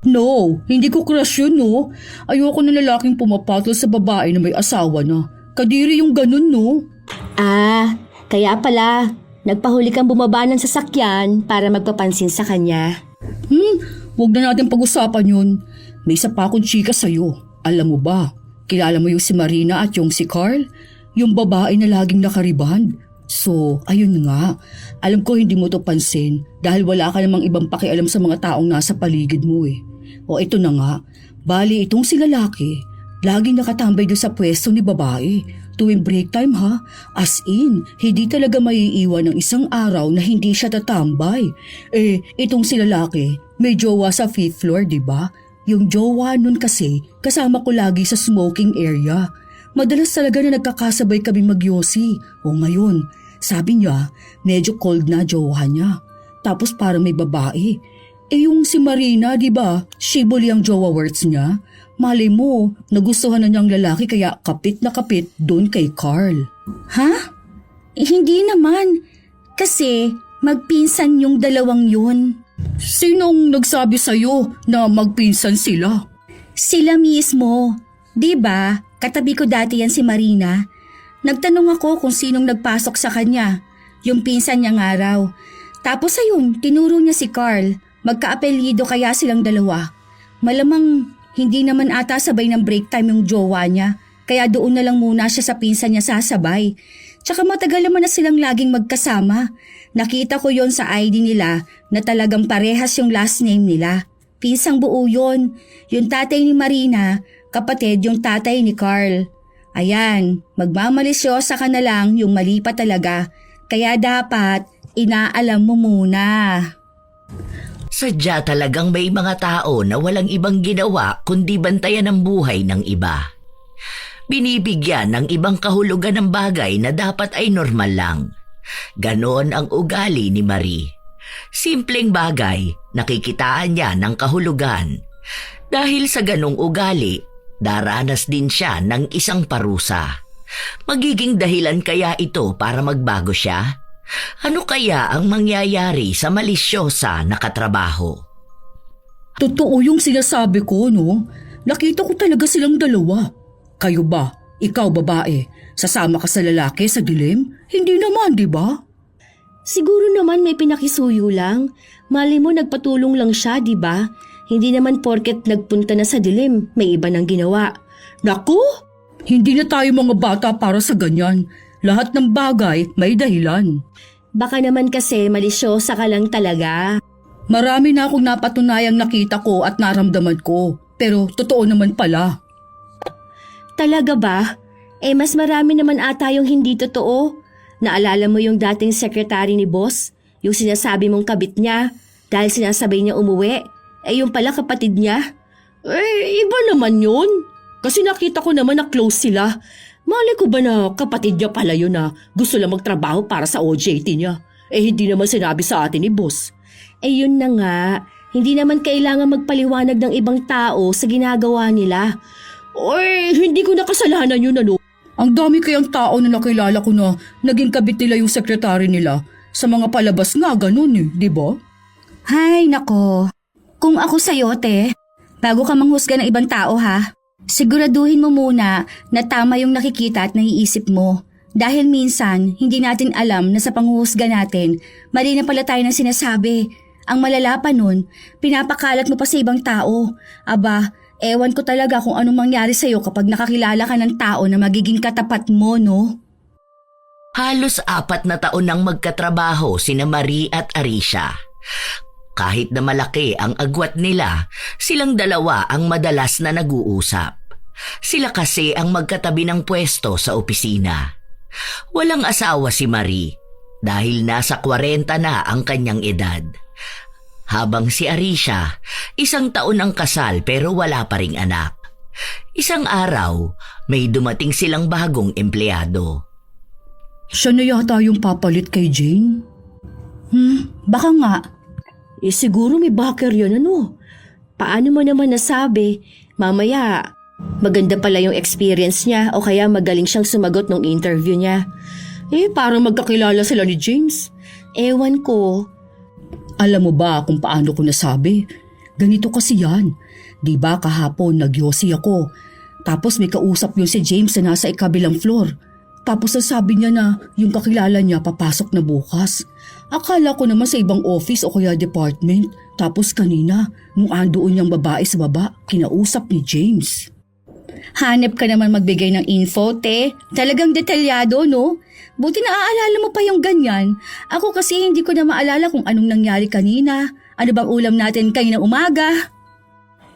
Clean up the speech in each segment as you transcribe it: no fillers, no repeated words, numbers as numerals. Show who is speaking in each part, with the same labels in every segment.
Speaker 1: No, hindi ko crush yun, no. Ayoko na lalaking pumapatol sa babae na may asawa na. Kadiri yung ganun, no.
Speaker 2: Ah, kaya pala, nagpahuli kang bumaba ng sasakyan para magpapansin sa kanya.
Speaker 1: Huwag na natin pag-usapan yun. May isa pa akong chika sa'yo. Alam mo ba, kilala mo yung si Marina at yung si Carl? Yung babae na laging nakariband. So, ayun nga. Alam ko hindi mo to pansin dahil wala ka namang ibang pakialam sa mga taong nasa paligid mo eh. O ito na nga, bali itong si lalaki, laging nakatambay doon sa pwesto ni babae. Tuwing break time ha, as in, hindi talaga maiiwan ng isang araw na hindi siya tatambay. Itong si lalaki, may jowa sa 5th floor, di ba? Yung jowa nun kasi, kasama ko lagi sa smoking area. Madalas talaga na nagkakasabay kami magyosi. O ngayon, sabi niya, medyo cold na jowa niya. Tapos parang may babae. Yung si Marina, di ba? Shibuli ang jowa words niya. Malay mo, nagustuhan na niyang lalaki kaya kapit na kapit doon kay Carl.
Speaker 2: Ha? Hindi naman. Kasi magpinsan yung dalawang yun.
Speaker 1: Sinong nagsabi sa'yo na magpinsan sila?
Speaker 2: Sila mismo. Di ba? Katabi ko dati yan si Marina. Nagtanong ako kung sinong nagpasok sa kanya. Yung pinsan niya nga raw. Tapos ayun, tinuro niya si Carl. Magka-apelyido kaya silang dalawa. Malamang hindi naman ata sabay ng break time yung jowa niya. Kaya doon na lang muna siya sa pinsan niya sasabay. Tsaka matagal naman na silang laging magkasama. Nakita ko yon sa ID nila na talagang parehas yung last name nila. Pinsang buo yon. Yung tatay ni Marina, kapatid yung tatay ni Carl. Ayan, magmamalisyosa ka na lang yung mali pa talaga. Kaya dapat inaalam mo muna.
Speaker 3: Sadya talagang may mga tao na walang ibang ginawa kundi bantayan ang buhay ng iba. Binibigyan ng ibang kahulugan ng bagay na dapat ay normal lang. Ganon ang ugali ni Marie. Simpleng bagay, nakikitaan niya ng kahulugan. Dahil sa ganong ugali, daranas din siya ng isang parusa. Magiging dahilan kaya ito para magbago siya? Ano kaya ang mangyayari sa malisyosa na katrabaho?
Speaker 1: Totoo yung sinasabi ko, no? Nakita ko talaga silang dalawa. Kayo ba? Ikaw babae, sasama ka sa lalaki sa dilim? Hindi naman, di ba?
Speaker 2: Siguro naman may pinakisuyo lang. Mali mo nagpatulong lang siya, di ba? Hindi naman porket nagpunta na sa dilim, may iba nang ginawa.
Speaker 1: Naku! Hindi na tayo mga bata para sa ganyan. Lahat ng bagay may dahilan.
Speaker 2: Baka naman kasi malisyosa ka lang talaga.
Speaker 1: Marami na akong napatunayang nakita ko at naramdaman ko. Pero totoo naman pala.
Speaker 2: Talaga ba? Mas marami naman ata yung hindi totoo. Naalala mo yung dating secretary ni boss? Yung sinasabi mong kabit niya dahil sinasabay niya umuwi? Yung pala kapatid niya? Iba naman yun. Kasi nakita ko naman na close sila. Malay ko ba na kapatid niya pala yun na gusto lang magtrabaho para sa OJT niya? Hindi naman sinabi sa atin ni boss. Yun na nga. Hindi naman kailangan magpaliwanag ng ibang tao sa ginagawa nila. Hindi ko nakasalanan yun ano.
Speaker 1: Ang dami kayang tao na nakilala ko na naging kabit nila yung sekretary nila. Sa mga palabas nga ganun di ba?
Speaker 2: Hay nako. Kung ako sa'yo te, bago ka manghusga ng ibang tao ha, siguraduhin mo muna na tama yung nakikita at naiisip mo. Dahil minsan, hindi natin alam na sa panghuhusga natin, mali na pala tayo ng sinasabi. Ang malala pa nun, pinapakalat mo pa sa ibang tao. Aba, ewan ko talaga kung anong mangyari sa'yo kapag nakakilala ka ng tao na magiging katapat mo, no?
Speaker 3: Halos 4 na taon nang magkatrabaho sina Marie at Arisha. Kahit na malaki ang agwat nila, silang dalawa ang madalas na nag-uusap. Sila kasi ang magkatabi ng pwesto sa opisina. Walang asawa si Marie dahil nasa 40 na ang kanyang edad. Habang si Arisha, 1 taon ang kasal pero wala pa ring anak. Isang araw, may dumating silang bagong empleyado.
Speaker 1: Siya na yata yung papalit kay Jane?
Speaker 2: Baka nga. Siguro may backer yun ano. Paano mo naman nasabi? Mamaya, maganda pala yung experience niya o kaya magaling siyang sumagot ng interview niya.
Speaker 1: Parang magkakilala sila ni James.
Speaker 2: Ewan ko.
Speaker 1: Alam mo ba kung paano ko nasabi? ganito kasi yan. Di ba kahapon nagyosi ako. Tapos may kausap yun si James na nasa ikabilang floor. Tapos sabi niya na yung kakilala niya papasok na bukas. Akala ko naman sa ibang office o kaya department. Tapos kanina, nung andoon niyang babae sa baba, kinausap ni James.
Speaker 2: Hanep ka naman magbigay ng info, te. Talagang detalyado, no? Buti naaalala mo pa yung ganyan. Ako kasi hindi ko na maalala kung anong nangyari kanina. Ano bang ulam natin kaninang umaga?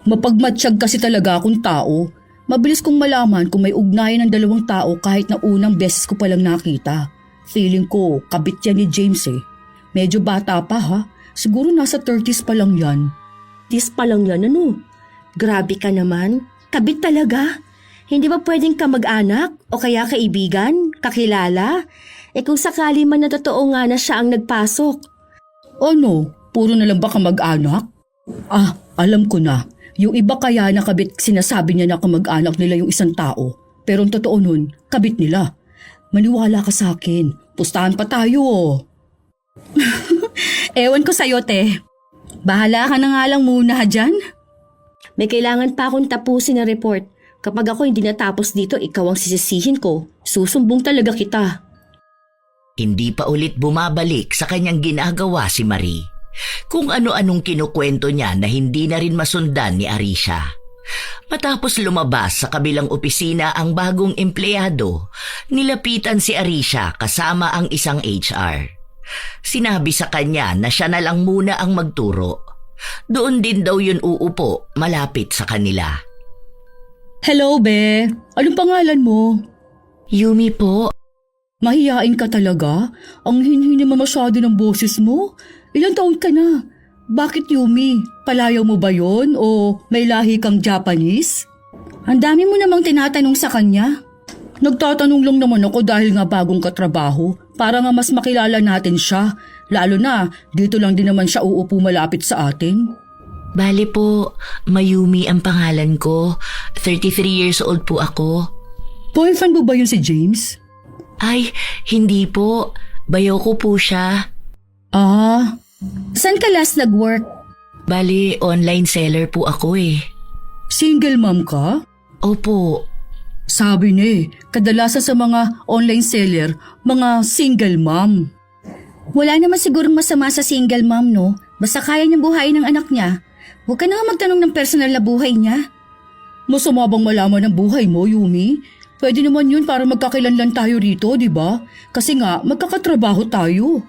Speaker 1: Mapagmatsyag kasi talaga akong tao. Mabilis kong malaman kung may ugnayan ng dalawang tao kahit na unang beses ko palang nakita. Feeling ko, kabit yan ni James eh. Medyo bata pa ha. Siguro nasa 30s pa lang yan.
Speaker 2: 30s pa lang yan, ano? Grabe ka naman. Kabit talaga. Hindi ba pwedeng kamag-anak o kaya kaibigan, kakilala? Kung sakali man na totoo nga na siya ang nagpasok.
Speaker 1: Ano? Puro na lang ba kamag-anak? Alam ko na. Yung iba kaya nakabit sinasabi niya na kamag-anak nila yung isang tao. Pero ang totoo nun, kabit nila. Maniwala ka sa akin. Pustahan pa tayo oh.
Speaker 2: Ewan ko sa'yo, te. Bahala ka na nga lang muna dyan. May kailangan pa akong tapusin na report. Kapag ako hindi natapos dito, ikaw ang sisisihin ko. Susumbong talaga kita.
Speaker 3: Hindi pa ulit bumabalik sa kanyang ginagawa si Marie. Kung ano-anong kinukwento niya na hindi na rin masundan ni Arisha. Matapos lumabas sa kabilang opisina ang bagong empleyado, nilapitan si Arisha kasama ang isang HR. Sinabi sa kanya na siya na lang muna ang magturo. Doon din daw yun uupo, malapit sa kanila.
Speaker 1: Hello, be. Anong pangalan mo?
Speaker 3: Yumi po.
Speaker 1: Mahiyain ka talaga? Ang hinhi naman masyado ng boses mo. Ilang taon ka na? Bakit Yumi? Palayaw mo ba yon o may lahi kang Japanese?
Speaker 2: Ang dami mo namang tinatanong sa kanya.
Speaker 1: Nagtatanong lang naman ako dahil nga bagong katrabaho. Para nga mas makilala natin siya. Lalo na, dito lang din naman siya uupo malapit sa atin.
Speaker 3: Bale po, Mayumi ang pangalan ko. 33 years old po ako.
Speaker 1: Boyfriend mo ba yun si James?
Speaker 3: Ay, hindi po. Bayaw ko po siya.
Speaker 2: Saan ka last nag-work?
Speaker 3: Bale, online seller po ako eh.
Speaker 1: Single mom ka?
Speaker 3: Opo.
Speaker 1: Sabi niya kadalasan sa mga online seller, mga single mom.
Speaker 2: Wala naman sigurong masama sa single mom, no? Basta kaya niyang buhayin ng anak niya. Huwag ka na nga magtanong ng personal na buhay niya.
Speaker 1: Masama bang malaman ang buhay mo, Yumi? Pwede naman yun para magkakilanlan tayo rito, di ba? Kasi nga, magkakatrabaho tayo.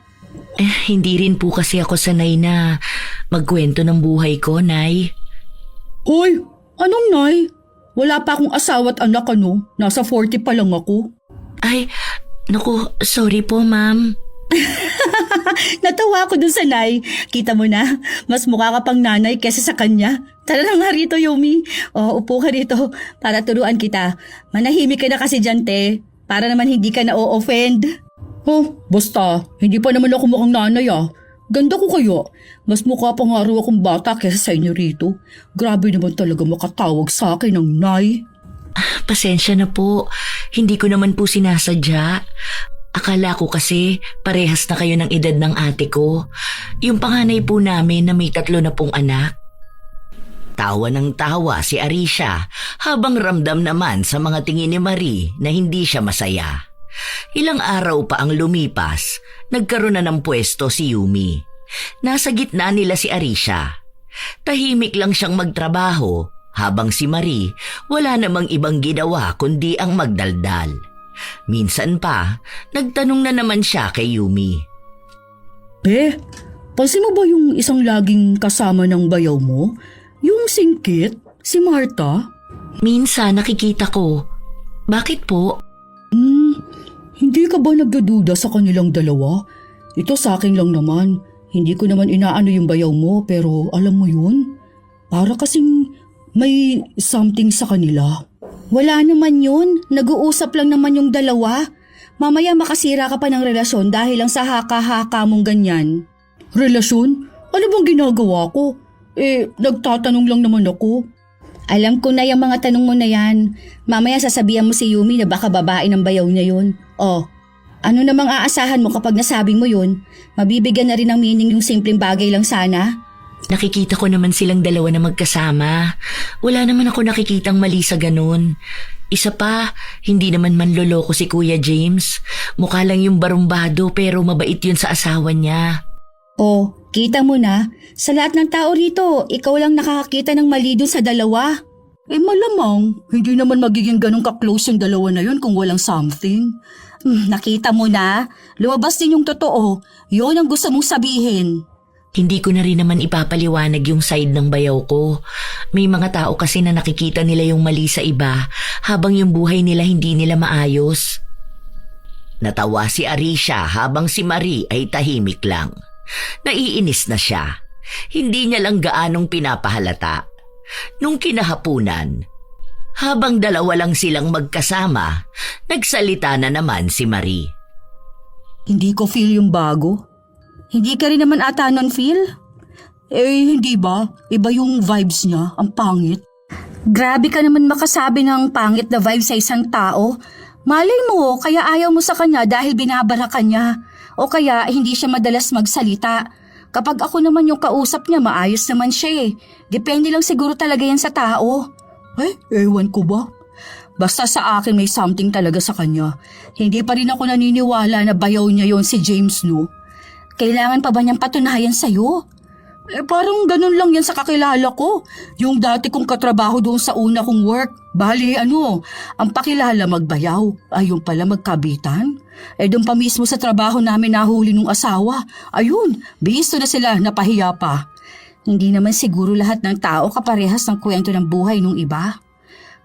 Speaker 3: Hindi rin po kasi ako sanay na magkwento ng buhay ko, Nay.
Speaker 1: Hoy, anong Nay? Wala pa akong asawa at anak ano. Nasa 40 pa lang ako.
Speaker 3: Ay, naku, sorry po, ma'am.
Speaker 2: Natawa ako dun sa Nay. Kita mo na, mas mukha ka pang nanay kesa sa kanya. Tara na nga rito, Yumi. Upo ka rito para turuan kita. Manahimik ka na kasi dyan, te. Para naman hindi ka na-o-offend.
Speaker 1: Basta, hindi pa naman ako mukhang nanay ah. Ganda ko kayo. Mas mukha pa nga raw akong bata kesa sa inyo rito. Grabe naman talaga makatawag sa akin ng Nay.
Speaker 3: Pasensya na po. Hindi ko naman po sinasadya. Akala ko kasi parehas na kayo ng edad ng ate ko. Yung panganay po namin na may 3 na pong anak. Tawa ng tawa si Arisha habang ramdam naman sa mga tingin ni Marie na hindi siya masaya. Ilang araw pa ang lumipas, nagkaroon na ng pwesto si Yumi. Nasa gitna nila si Arisha. Tahimik lang siyang magtrabaho habang si Marie wala namang ibang ginawa kundi ang magdaldal. Minsan pa, nagtanong na naman siya kay Yumi.
Speaker 1: Pansin mo ba yung isang laging kasama ng bayaw mo? Yung singkit? Si Martha?
Speaker 3: Minsan nakikita ko. Bakit po?
Speaker 1: Hindi ka ba nagdududa sa kanilang dalawa? Ito sa akin lang naman. Hindi ko naman inaano yung bayaw mo pero alam mo yun? Para kasing may something sa kanila.
Speaker 2: Wala naman yun. Nag-uusap lang naman yung dalawa. Mamaya makasira ka pa ng relasyon dahil lang sa haka-haka mong ganyan.
Speaker 1: Relasyon? Ano bang ginagawa ko? Nagtatanong lang naman ako.
Speaker 2: Alam ko na yung mga tanong mo na yan. Mamaya sasabihan mo si Yumi na baka babae ng bayaw niya yun. Ano namang aasahan mo kapag nasabi mo yun? Mabibigyan na rin ng meaning yung simpleng bagay lang sana?
Speaker 3: Nakikita ko naman silang dalawa na magkasama. Wala naman ako nakikitang mali sa ganun. Isa pa, hindi naman manloloko si Kuya James. Mukha lang yung barumbado pero mabait yun sa asawa niya.
Speaker 2: Oh, kita mo na, sa lahat ng tao rito, ikaw lang nakakakita ng mali dun sa dalawa.
Speaker 1: Malamang, hindi naman magiging ganun ka-close yung dalawa na yun kung walang something.
Speaker 2: Nakita mo na, lumabas din yung totoo. Yun ang gusto mong sabihin.
Speaker 3: Hindi ko na rin naman ipapaliwanag yung side ng bayaw ko. May mga tao kasi na nakikita nila yung mali sa iba habang yung buhay nila hindi nila maayos. Natawa si Arisha habang si Marie ay tahimik lang. Naiinis na siya. Hindi niya lang gaanong pinapahalata. Nung kinahapunan, habang dalawa lang silang magkasama, nagsalita na naman si Marie.
Speaker 1: Hindi ko feel yung bago.
Speaker 2: Hindi ka rin naman ata nun, Phil?
Speaker 1: Hindi ba? Iba yung vibes niya, ang pangit.
Speaker 2: Grabe ka naman makasabi ng pangit na vibe sa isang tao. Malay mo, kaya ayaw mo sa kanya dahil binabara ka niya. O kaya hindi siya madalas magsalita. Kapag ako naman yung kausap niya, maayos naman siya eh. Depende lang siguro talaga yan sa tao.
Speaker 1: Ewan ko ba? Basta sa akin may something talaga sa kanya. Hindi pa rin ako naniniwala na bayaw niya yon si James, no?
Speaker 2: Kailangan pa ba niyang patunayan sa'yo?
Speaker 1: Parang ganun lang yan sa kakilala ko. Yung dati kong katrabaho doon sa una kong work. Bali, ang pakilala magbayaw. Ayun pala magkabitan. Doon pa mismo sa trabaho namin nahuli nung asawa. Ayun, bihisto na sila, napahiya pa.
Speaker 2: Hindi naman siguro lahat ng tao kaparehas ng kwento ng buhay nung iba.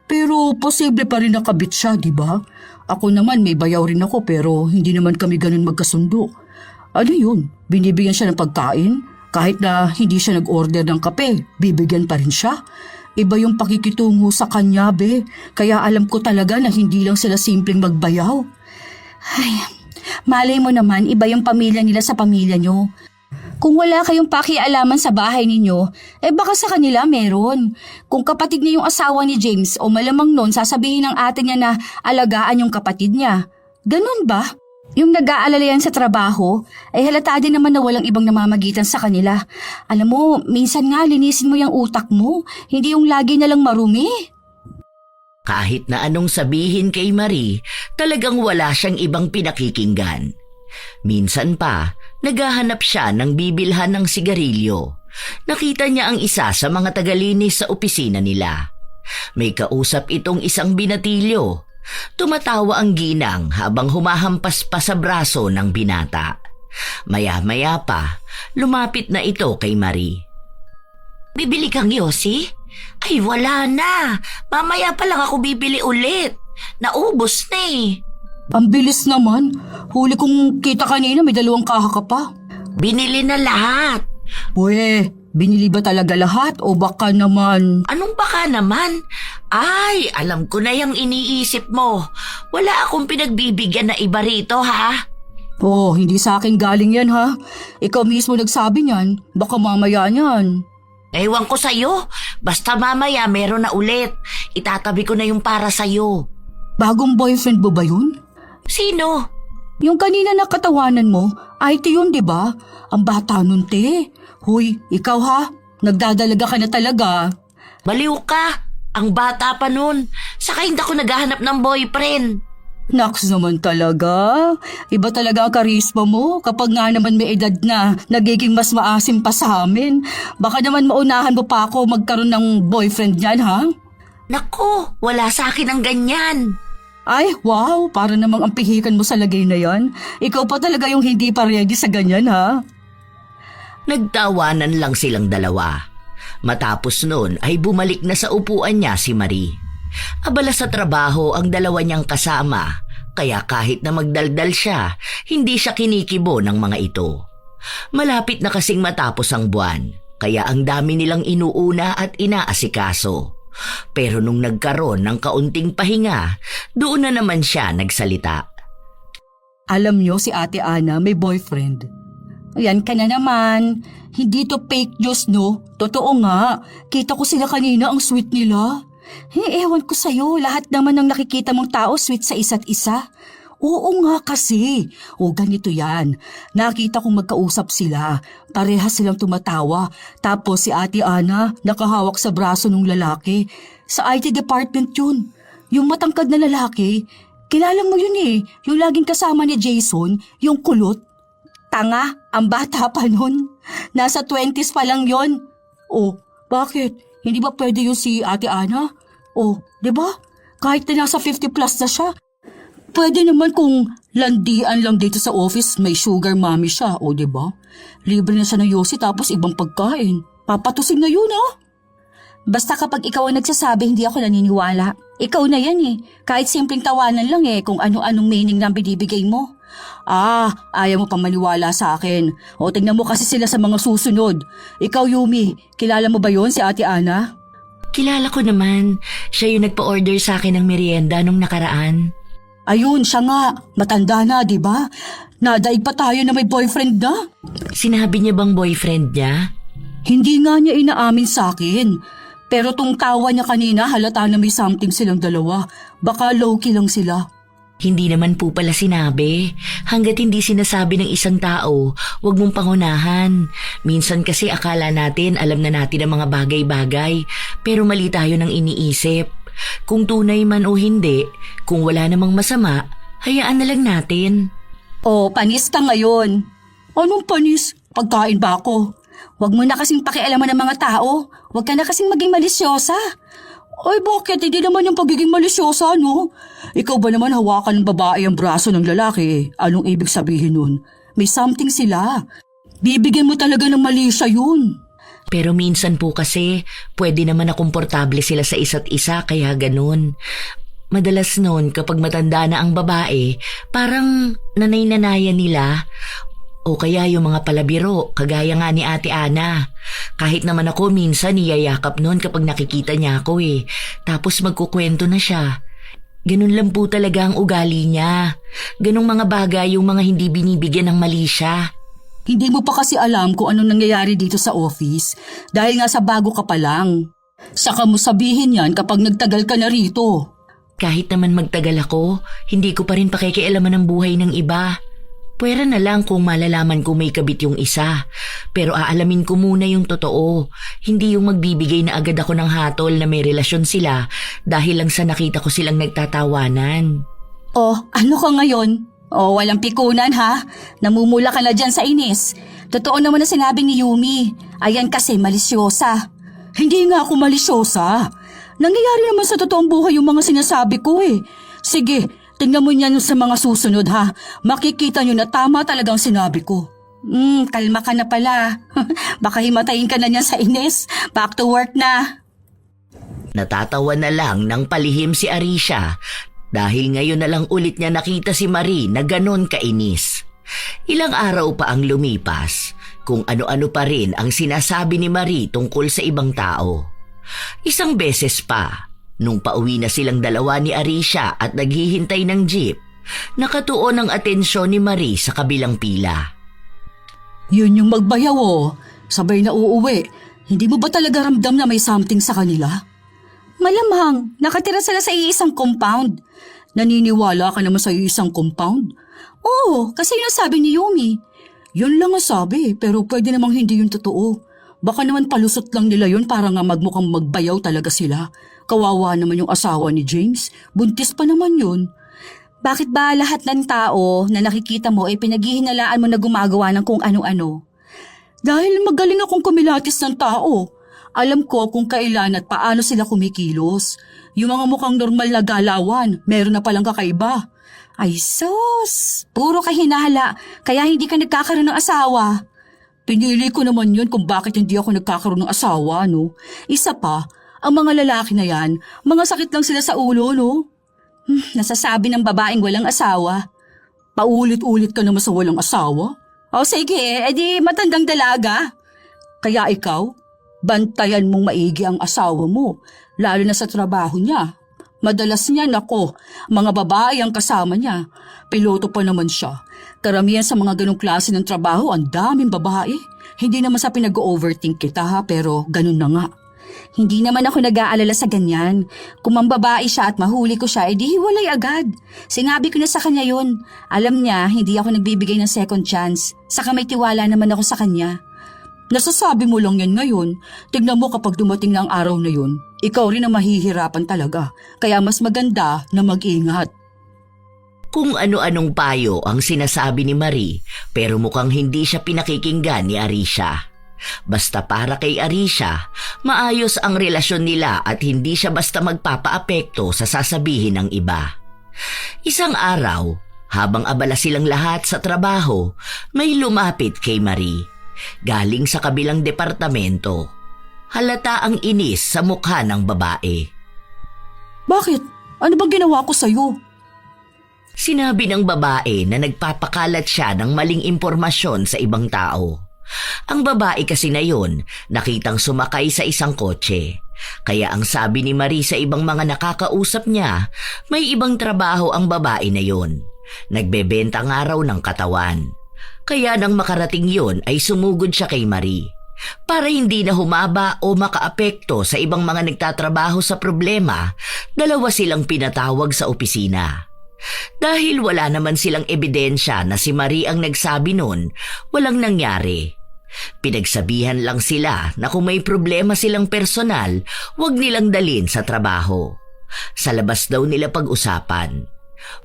Speaker 1: Pero posible pa rin nakabit siya, di ba? Ako naman may bayaw rin ako pero hindi naman kami ganun magkasundo. Ano yun? Binibigyan siya ng pagkain? Kahit na hindi siya nag-order ng kape, bibigyan pa rin siya? Iba yung pakikitungo sa kanya, be. Kaya alam ko talaga na hindi lang sila simpleng magbayaw.
Speaker 2: Ay, malay mo naman, iba yung pamilya nila sa pamilya nyo. Kung wala kayong pakialaman sa bahay ninyo, baka sa kanila meron. Kung kapatid niya yung asawa ni James o malamang nun sasabihin ng ate niya na alagaan yung kapatid niya. Ganun ba? Yung nag-aalala yan sa trabaho, halata din naman na walang ibang namamagitan sa kanila. Alam mo, minsan nga linisin mo yung utak mo, hindi yung lagi na lang marumi.
Speaker 3: Kahit na anong sabihin kay Marie, talagang wala siyang ibang pinakikinggan. Minsan pa, naghahanap siya ng bibilhan ng sigarilyo. Nakita niya ang isa sa mga tagalinis sa opisina nila. May kausap itong isang binatilyo. Tumatawa ang ginang habang humahampas pa sa braso ng binata. Maya-maya pa, lumapit na ito kay Marie. Bibili kang yosi? Ay wala na, mamaya pa lang ako bibili ulit. Naubos na eh.
Speaker 1: Ang bilis naman, huli kong kita kanina may 2 kaha ka pa.
Speaker 3: Binili na lahat.
Speaker 1: Binili ba talaga lahat o baka naman?
Speaker 3: Anong baka naman? Ay, alam ko na yung iniisip mo. Wala akong pinagbibigyan na iba rito, ha?
Speaker 1: Hindi sa akin galing yan, ha? Ikaw mismo nagsabi niyan. Baka mamaya niyan.
Speaker 3: Ewan ko sa'yo. Basta mamaya meron na ulit. Itatabi ko na yung para sa'yo.
Speaker 1: Bagong boyfriend mo ba yun?
Speaker 3: Sino?
Speaker 1: Yung kanina na katawanan mo, IT yun, di ba? Ang bata nun, te. Hoy, ikaw ha? Nagdadalaga ka na talaga.
Speaker 3: Baliw ka. Ang bata pa nun. Saka hindi ako naghahanap ng boyfriend.
Speaker 1: Naks naman talaga. Iba talaga ang karisma mo kapag nga naman may edad na nagiging mas maasim pa sa amin. Baka naman maunahan mo pa ako magkaroon ng boyfriend niyan, ha?
Speaker 3: Naku, wala sa akin ang ganyan.
Speaker 1: Ay, wow, para namang ang pihikan mo sa lagay na yan. Ikaw pa talaga yung hindi pa ready sa ganyan, ha?
Speaker 3: Nagtawanan lang silang dalawa. Matapos noon ay bumalik na sa upuan niya si Marie. Abala sa trabaho ang dalawa niyang kasama, kaya kahit na magdaldal siya, hindi siya kinikibo ng mga ito. Malapit na kasing matapos ang buwan, kaya ang dami nilang inuuna at inaasikaso. Pero nung nagkaroon ng kaunting pahinga, doon na naman siya nagsalita.
Speaker 1: Alam niyo si Ate Ana may boyfriend.
Speaker 2: Ayan ka na naman.
Speaker 1: Hindi to fake news, no? Totoo nga. Kita ko sila kanina, ang sweet nila.
Speaker 2: Ewan ko sa'yo, lahat naman ng nakikita mong tao sweet sa isa't isa.
Speaker 1: Oo nga kasi. O ganito yan. Nakita kong magkausap sila. Parehas silang tumatawa. Tapos si Ate Ana nakahawak sa braso ng lalaki. Sa IT department yun. Yung matangkad na lalaki. Kilala mo yun eh. Yung laging kasama ni Jason, yung kulot. Tanga, ang bata pa nun. Nasa 20s pa lang yon. Oh, bakit? Hindi ba pwede yun si Ate Ana? Oh, di ba? Kahit na nasa 50 plus na siya. Pwede naman kung landian lang dito sa office, may sugar mommy siya, o diba? Libre na siya ng yosi tapos ibang pagkain. Papatusin na yun, ah.
Speaker 2: Basta kapag ikaw ang nagsasabi, hindi ako naniniwala. Ikaw na yan eh. Kahit simpleng tawanan lang eh kung ano-anong meaning lang binibigay mo.
Speaker 1: Ah, ayaw mo pa maniwala sa akin. O tingnan mo kasi sila sa mga susunod. Ikaw, Yumi, kilala mo ba yon si Ate Ana?
Speaker 3: Kilala ko naman. Siya yung nagpa-order sa akin ng merienda nung nakaraan.
Speaker 1: Ayun, siya nga. Matanda na, di ba? Nadaig pa tayo na may boyfriend na.
Speaker 3: Sinabi niya bang boyfriend niya?
Speaker 1: Hindi nga niya inaamin sa akin. Pero tong tawa niya kanina, halata na may something silang dalawa. Baka low-key lang sila.
Speaker 3: Hindi naman po pala sinabi. Hanggat hindi sinasabi ng isang tao, huwag mong pangunahan. Minsan kasi akala natin alam na natin ang mga bagay-bagay, pero mali tayo ng iniisip. Kung tunay man o hindi, kung wala namang masama, hayaan na lang natin.
Speaker 1: Oh, panis ka ngayon. Anong panis? Pagkain ba ako?
Speaker 2: Huwag mo na kasing pakialaman ng mga tao. Huwag ka na kasing maging malisyosa.
Speaker 1: Ay bakit? Hindi naman yung pagiging malisyosa, no? Ikaw ba naman hawakan ng babae ang braso ng lalaki? Anong ibig sabihin nun? May something sila. Bibigyan mo talaga ng mali siya yun.
Speaker 3: Pero minsan po kasi, pwede naman na komportable sila sa isa't isa kaya ganun. Madalas noon kapag matanda na ang babae, parang nanay-nanayan nila. O kaya yung mga palabiro, kagaya nga ni Ate Ana. Kahit naman ako minsan niyayakap noon kapag nakikita niya ako eh. Tapos magkukwento na siya. Ganun lang po talaga ang ugali niya. Ganung mga bagay yung mga hindi binibigyan ng mali siya.
Speaker 1: Hindi mo pa kasi alam kung anong nangyayari dito sa office dahil nga sa bago ka pa lang. Saka mo sabihin yan kapag nagtagal ka na rito.
Speaker 3: Kahit naman magtagal ako, hindi ko pa rin pakikialaman ang buhay ng iba. Pwera na lang kung malalaman ko may kabit yung isa. Pero aalamin ko muna yung totoo. Hindi yung magbibigay na agad ako ng hatol na may relasyon sila dahil lang sa nakita ko silang nagtatawanan.
Speaker 2: Oh, ano ka ngayon? Oh, walang pikunan ha? Namumula ka na dyan sa inis. Totoo naman na sinabi ni Yumi. Ayan kasi malisyosa.
Speaker 1: Hindi nga ako malisyosa. Nangyayari naman sa totoong buhay yung mga sinasabi ko eh. Sige, tingnan mo niyan sa mga susunod ha. Makikita niyo na tama talagang sinabi ko.
Speaker 2: Kalma ka na pala. Baka himatayin ka na niyan sa inis. Back to work na.
Speaker 3: Natatawa na lang ng palihim si Arisha dahil ngayon na lang ulit niya nakita si Marie na ganon kainis. Ilang araw pa ang lumipas kung ano-ano pa rin ang sinasabi ni Marie tungkol sa ibang tao. Isang beses pa, nung pauwi na silang dalawa ni Arisha at naghihintay ng jeep, nakatuon ang atensyon ni Marie sa kabilang pila.
Speaker 1: Yun yung magbayaw oh. Sabay na uuwi. Hindi mo ba talaga ramdam na may something sa kanila?
Speaker 2: Malamang, nakatira sila sa iisang compound.
Speaker 1: Naniniwala ka naman sa isang compound?
Speaker 2: Oo, kasi yun ang sabi ni Yumi.
Speaker 1: Yun lang ang sabi, pero pwede namang hindi yun totoo. Baka naman palusot lang nila yun para nga magmukhang magbayaw talaga sila. Kawawa naman yung asawa ni James. Buntis pa naman yun.
Speaker 2: Bakit ba lahat ng tao na nakikita mo ay pinaghihinalaan mo na gumagawa ng kung ano-ano?
Speaker 1: Dahil magaling akong kumilatis ng tao. Alam ko kung kailan at paano sila kumikilos. Yung mga mukhang normal na galawan, meron na palang kakaiba.
Speaker 2: Ay sus, puro ka hinala, kaya hindi ka nagkakaroon ng asawa.
Speaker 1: Pinili ko naman yun kung bakit hindi ako nagkakaroon ng asawa, no? Isa pa, ang mga lalaki na yan, mga sakit lang sila sa ulo, no?
Speaker 2: Nasasabi ng babaeng walang asawa.
Speaker 1: Paulit-ulit ka naman sa walang asawa.
Speaker 2: O sige, edi matandang dalaga.
Speaker 1: Kaya ikaw, bantayan mong maigi ang asawa mo, lalo na sa trabaho niya. Madalas niya, nako, mga babae ang kasama niya. Piloto pa naman siya. Karamihan sa mga ganong klase ng trabaho, ang daming babae. Hindi naman sa pinag-overthink kita ha, pero ganun na nga.
Speaker 2: Hindi naman ako nag-aalala sa ganyan. Kung mambabae siya at mahuli ko siya, edi hiwalay agad. Sinabi ko na sa kanya yun. Alam niya, hindi ako nagbibigay ng second chance. Saka may tiwala naman ako sa kanya.
Speaker 1: Nasasabi mo lang yan ngayon. Tignan mo kapag dumating na ang araw na yun, ikaw rin ang mahihirapan talaga. Kaya mas maganda na mag-ingat.
Speaker 3: Kung ano-anong payo ang sinasabi ni Marie, pero mukhang hindi siya pinakikinggan ni Arisha. Basta para kay Arisha, maayos ang relasyon nila at hindi siya basta magpapaapekto sa sasabihin ng iba. Isang araw, habang abala silang lahat sa trabaho, may lumapit kay Marie. Galing sa kabilang departamento. Halata ang inis sa mukha ng babae.
Speaker 1: Bakit? Ano bang ginawa ko sa'yo?
Speaker 3: Sinabi ng babae na nagpapakalat siya ng maling impormasyon sa ibang tao. Ang babae kasi na yun, nakitang sumakay sa isang kotse. Kaya ang sabi ni Marie sa ibang mga nakakausap niya, may ibang trabaho ang babae na yun. Nagbebenta nga raw ng katawan. Kaya nang makarating yun ay sumugod siya kay Marie. Para hindi na humaba o makaapekto sa ibang mga nagtatrabaho sa problema, dalawa silang pinatawag sa opisina. Dahil wala naman silang ebidensya na si Marie ang nagsabi nun, walang nangyari. Pinagsabihan lang sila na kung may problema silang personal, wag nilang dalin sa trabaho. Sa labas daw nila pag-usapan.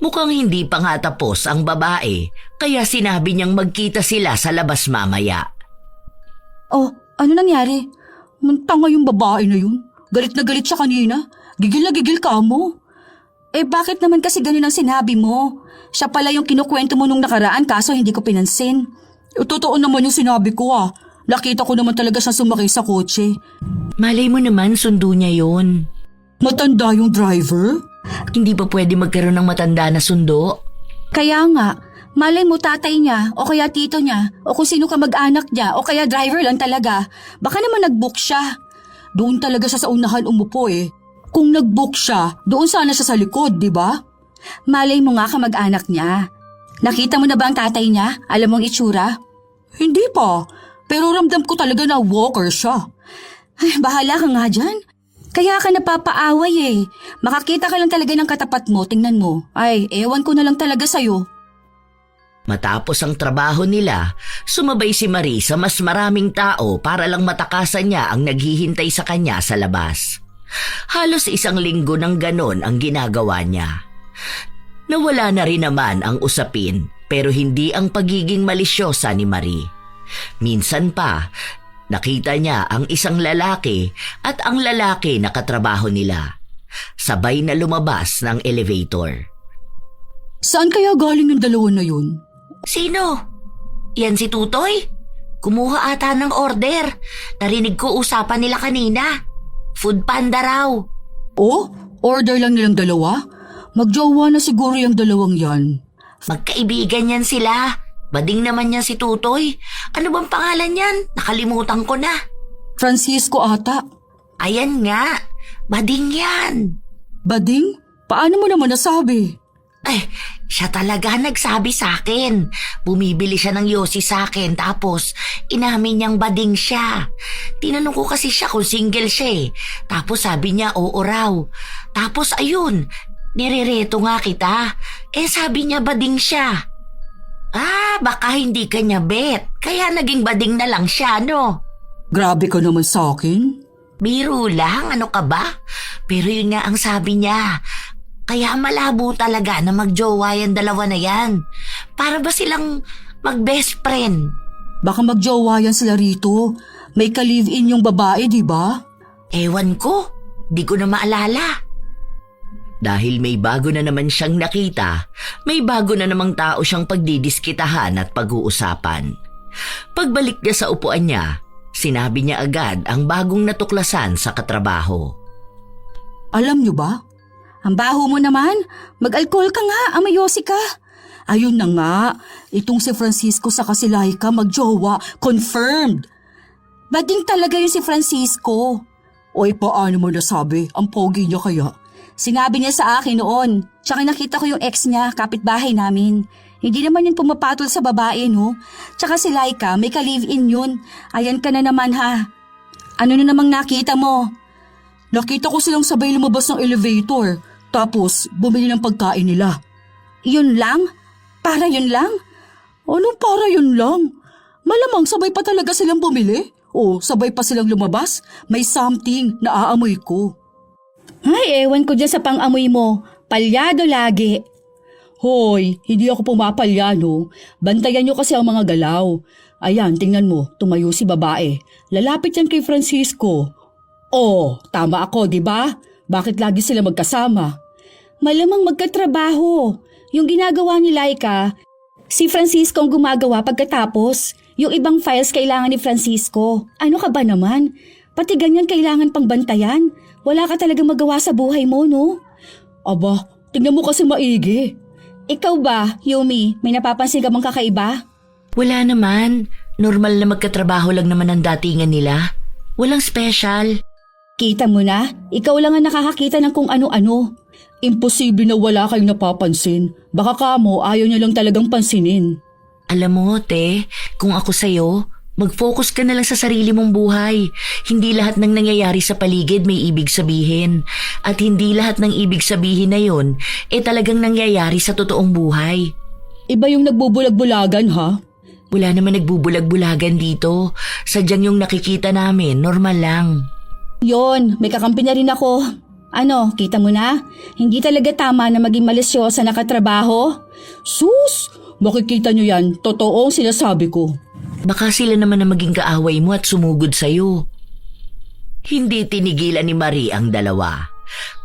Speaker 3: Mukhang hindi pa nga tapos ang babae, kaya sinabi niyang magkita sila sa labas mamaya.
Speaker 1: Oh, ano nangyari? Tanga yung babae na yun. Galit na galit siya kanina. Gigil na gigil ka mo.
Speaker 2: Eh bakit naman kasi ganun ang sinabi mo? Siya pala yung kinukwento mo nung nakaraan kaso hindi ko pinansin.
Speaker 1: Totoo naman yung sinabi ko ah. Nakita ko naman talaga siya sumakay sa kotse.
Speaker 3: Malay mo naman sundo niya yon.
Speaker 1: Matanda yung driver?
Speaker 3: Hindi pa pwede magkaroon ng matanda na sundo?
Speaker 2: Kaya nga, malay mo tatay niya o kaya tito niya o kung sino ka mag-anak niya o kaya driver lang talaga. Baka naman nag-book siya.
Speaker 1: Doon talaga siya sa unahan umupo eh. Kung nag-book siya, doon sana siya sa likod, di ba?
Speaker 2: Malay mo nga kamag-anak niya. Nakita mo na ba ang tatay niya? Alam mong itsura?
Speaker 1: Hindi pa, pero ramdam ko talaga na walker siya.
Speaker 2: Ay, bahala ka nga dyan. Kaya ka napapaaway eh. Makakita ka lang talaga ng katapat mo, tingnan mo. Ay, ewan ko na lang talaga sa'yo.
Speaker 3: Matapos ang trabaho nila, sumabay si Marie sa mas maraming tao para lang matakasan niya ang naghihintay sa kanya sa labas. Halos 1 linggo ng ganon ang ginagawa niya. Nawala na rin naman ang usapin pero hindi ang pagiging malisyosa ni Marie. Minsan pa, nakita niya ang isang lalaki at ang lalaki na katrabaho nila. Sabay na lumabas ng elevator.
Speaker 1: Saan kaya galing yung dalawa na yun?
Speaker 3: Sino? Yan si Tutoy? Kumuha ata ng order. Narinig ko usapan nila kanina. Food Panda raw.
Speaker 1: Oh, order lang nilang dalawa? Magjowa na siguro yung dalawang yan.
Speaker 3: Magkaibigan yan sila. Bading naman yan si Tutoy. Ano bang pangalan yan? Nakalimutan ko na.
Speaker 1: Francisco ata.
Speaker 3: Ayan nga. Bading yan.
Speaker 1: Bading? Paano mo naman nasabi?
Speaker 3: Ay, siya talaga nagsabi sa akin. Bumibili siya ng yosi sa akin tapos inamin niyang bading siya. Tinanong ko kasi siya kung single siya eh. Tapos sabi niya oo raw. Tapos ayun, nirereto nga kita. Eh sabi niya bading siya. Ah, baka hindi ka niya bet. Kaya naging bading na lang siya, no?
Speaker 1: Grabe ka naman sa akin.
Speaker 3: Biro lang, ano ka ba? Pero yun nga ang sabi niya. Kaya malabo talaga na magjowa yung dalawa na yan. Para ba silang mag-best friend?
Speaker 1: Baka magjowa yan sila rito. May ka-live-in yung babae, di ba?
Speaker 3: Ewan ko, di ko na maalala. Dahil may bago na naman siyang nakita, may bago na namang tao siyang pagdidiskitahan at pag-uusapan. Pagbalik niya sa upuan niya, sinabi niya agad ang bagong natuklasan sa katrabaho.
Speaker 1: Alam niyo ba?
Speaker 2: Ang baho mo naman. Mag-alcohol ka nga, amayosi ka.
Speaker 1: Ayun na nga, itong si Francisco sa si Laika magjowa, confirmed.
Speaker 2: Bading talaga yun si Francisco.
Speaker 1: Oy, paano mo nasabi? Ang pogi niya kaya?
Speaker 2: Sinabi niya sa akin noon. Tsaka nakita ko yung ex niya, kapitbahay namin. Hindi naman yun pumapatol sa babae, no? Tsaka si Laika, may ka-live-in yun. Ayan ka na naman ha. Ano na namang nakita mo?
Speaker 1: Nakita ko silang sabay lumabas ng elevator, tapos bumili ng pagkain nila.
Speaker 2: Yun lang? Para yun lang?
Speaker 1: Anong para yun lang? Malamang sabay pa talaga silang bumili. O sabay pa silang lumabas. May something na aamoy ko.
Speaker 2: Ay, ewan ko dyan sa pang-amoy mo. Palyado lagi.
Speaker 1: Hoy, hindi ako pumapalya, no? Bantayan nyo kasi ang mga galaw. Ayan, tingnan mo, tumayo si babae. Lalapit yan kay Francisco. Oh, tama ako, di ba? Bakit lagi sila magkasama?
Speaker 2: Malamang magkatrabaho. Yung ginagawa ni Laika, si Francisco ang gumagawa pagkatapos. Yung ibang files kailangan ni Francisco. Ano ka ba naman? Pati ganyan kailangan pang bantayan. Wala ka talagang magawa sa buhay mo, no?
Speaker 1: Aba, tingnan mo kasi maigi.
Speaker 2: Ikaw ba, Yumi, may napapansin ka bang kakaiba?
Speaker 3: Wala naman. Normal na magkatrabaho lang naman ang datingan nila. Walang special.
Speaker 2: Kita mo na, ikaw lang ang nakakakita ng kung ano-ano.
Speaker 1: Imposible na wala kayong napapansin. Baka kamo ayaw niya lang talagang pansinin.
Speaker 3: Alam mo, te, kung ako sa'yo, mag-focus ka na lang sa sarili mong buhay. Hindi lahat ng nangyayari sa paligid may ibig sabihin. At hindi lahat ng ibig sabihin na yon, talagang nangyayari sa totoong buhay.
Speaker 1: Iba yung nagbubulag-bulagan, ha?
Speaker 3: Wala naman nagbubulag-bulagan dito. Sadyang yung nakikita namin, normal lang.
Speaker 2: Yon, may kakampi na rin ako. Ano, kita mo na? Hindi talaga tama na maging malisyosa na katrabaho.
Speaker 1: Sus! Makikita nyo yan, totoo ang sinasabi ko.
Speaker 3: Baka sila naman na maging kaaway mo at sumugod sa'yo. Hindi tinigilan ni Marie ang dalawa.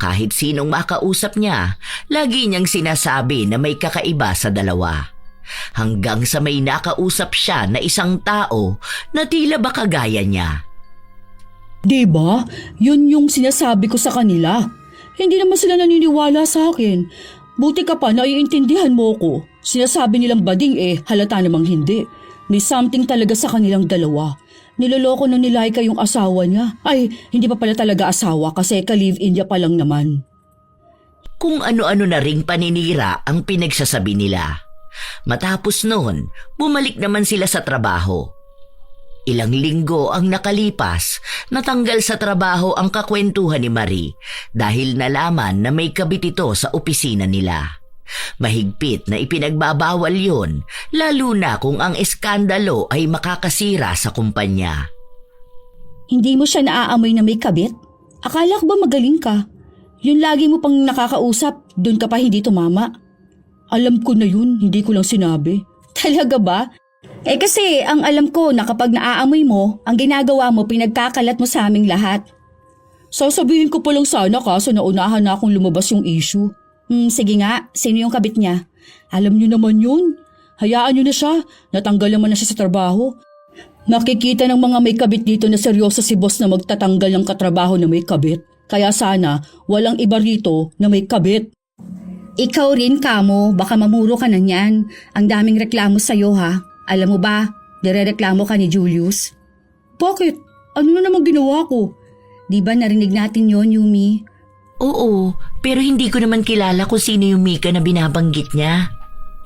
Speaker 3: Kahit sinong makausap niya, lagi niyang sinasabi na may kakaiba sa dalawa. Hanggang sa may nakausap siya na isang tao na tila ba kagaya niya.
Speaker 1: Diba? Yun yung sinasabi ko sa kanila. Hindi naman sila naniniwala sa akin. Buti ka pa naiintindihan mo ko. Sinasabi nilang bading halata namang hindi. May something talaga sa kanilang dalawa. Niloloko na ni Laika yung asawa niya. Ay, hindi pa pala talaga asawa kasi ka-live-in niya pa lang naman.
Speaker 3: Kung ano-ano na ring paninira ang pinagsasabi nila. Matapos noon, bumalik naman sila sa trabaho. Ilang linggo ang nakalipas, natanggal sa trabaho ang kakwentuhan ni Marie dahil nalaman na may kabit ito sa opisina nila. Mahigpit na ipinagbabawal yun, lalo na kung ang eskandalo ay makakasira sa kumpanya.
Speaker 2: Hindi mo siya naaamoy na may kabit? Akala ko ba magaling ka? Yun lagi mo pang nakakausap, dun ka pa hindi tumama.
Speaker 1: Alam ko na yun, hindi ko lang sinabi.
Speaker 2: Talaga ba? Kasi ang alam ko na kapag naaamoy mo, ang ginagawa mo pinagkakalat mo sa aming lahat.
Speaker 1: Sasabihin ko pa lang sana kaso naunahan na akong lumabas yung issue.
Speaker 2: Sige nga, sino yung kabit niya?
Speaker 1: Alam niyo naman yun. Hayaan niyo na siya, natanggal naman na siya sa trabaho. Nakikita ng mga may kabit dito na seryoso si boss na magtatanggal ng katrabaho na may kabit. Kaya sana walang iba rito na may kabit.
Speaker 2: Ikaw rin, Kamo, baka mamuro ka na niyan. Ang daming reklamo sa'yo, ha? Alam mo ba, direreklamo ka ni Julius?
Speaker 1: Bakit? Ano na namang ginawa ko?
Speaker 2: Di ba narinig natin yon, Yumi?
Speaker 3: Oo, pero hindi ko naman kilala kung sino yung Mika na binabanggit niya.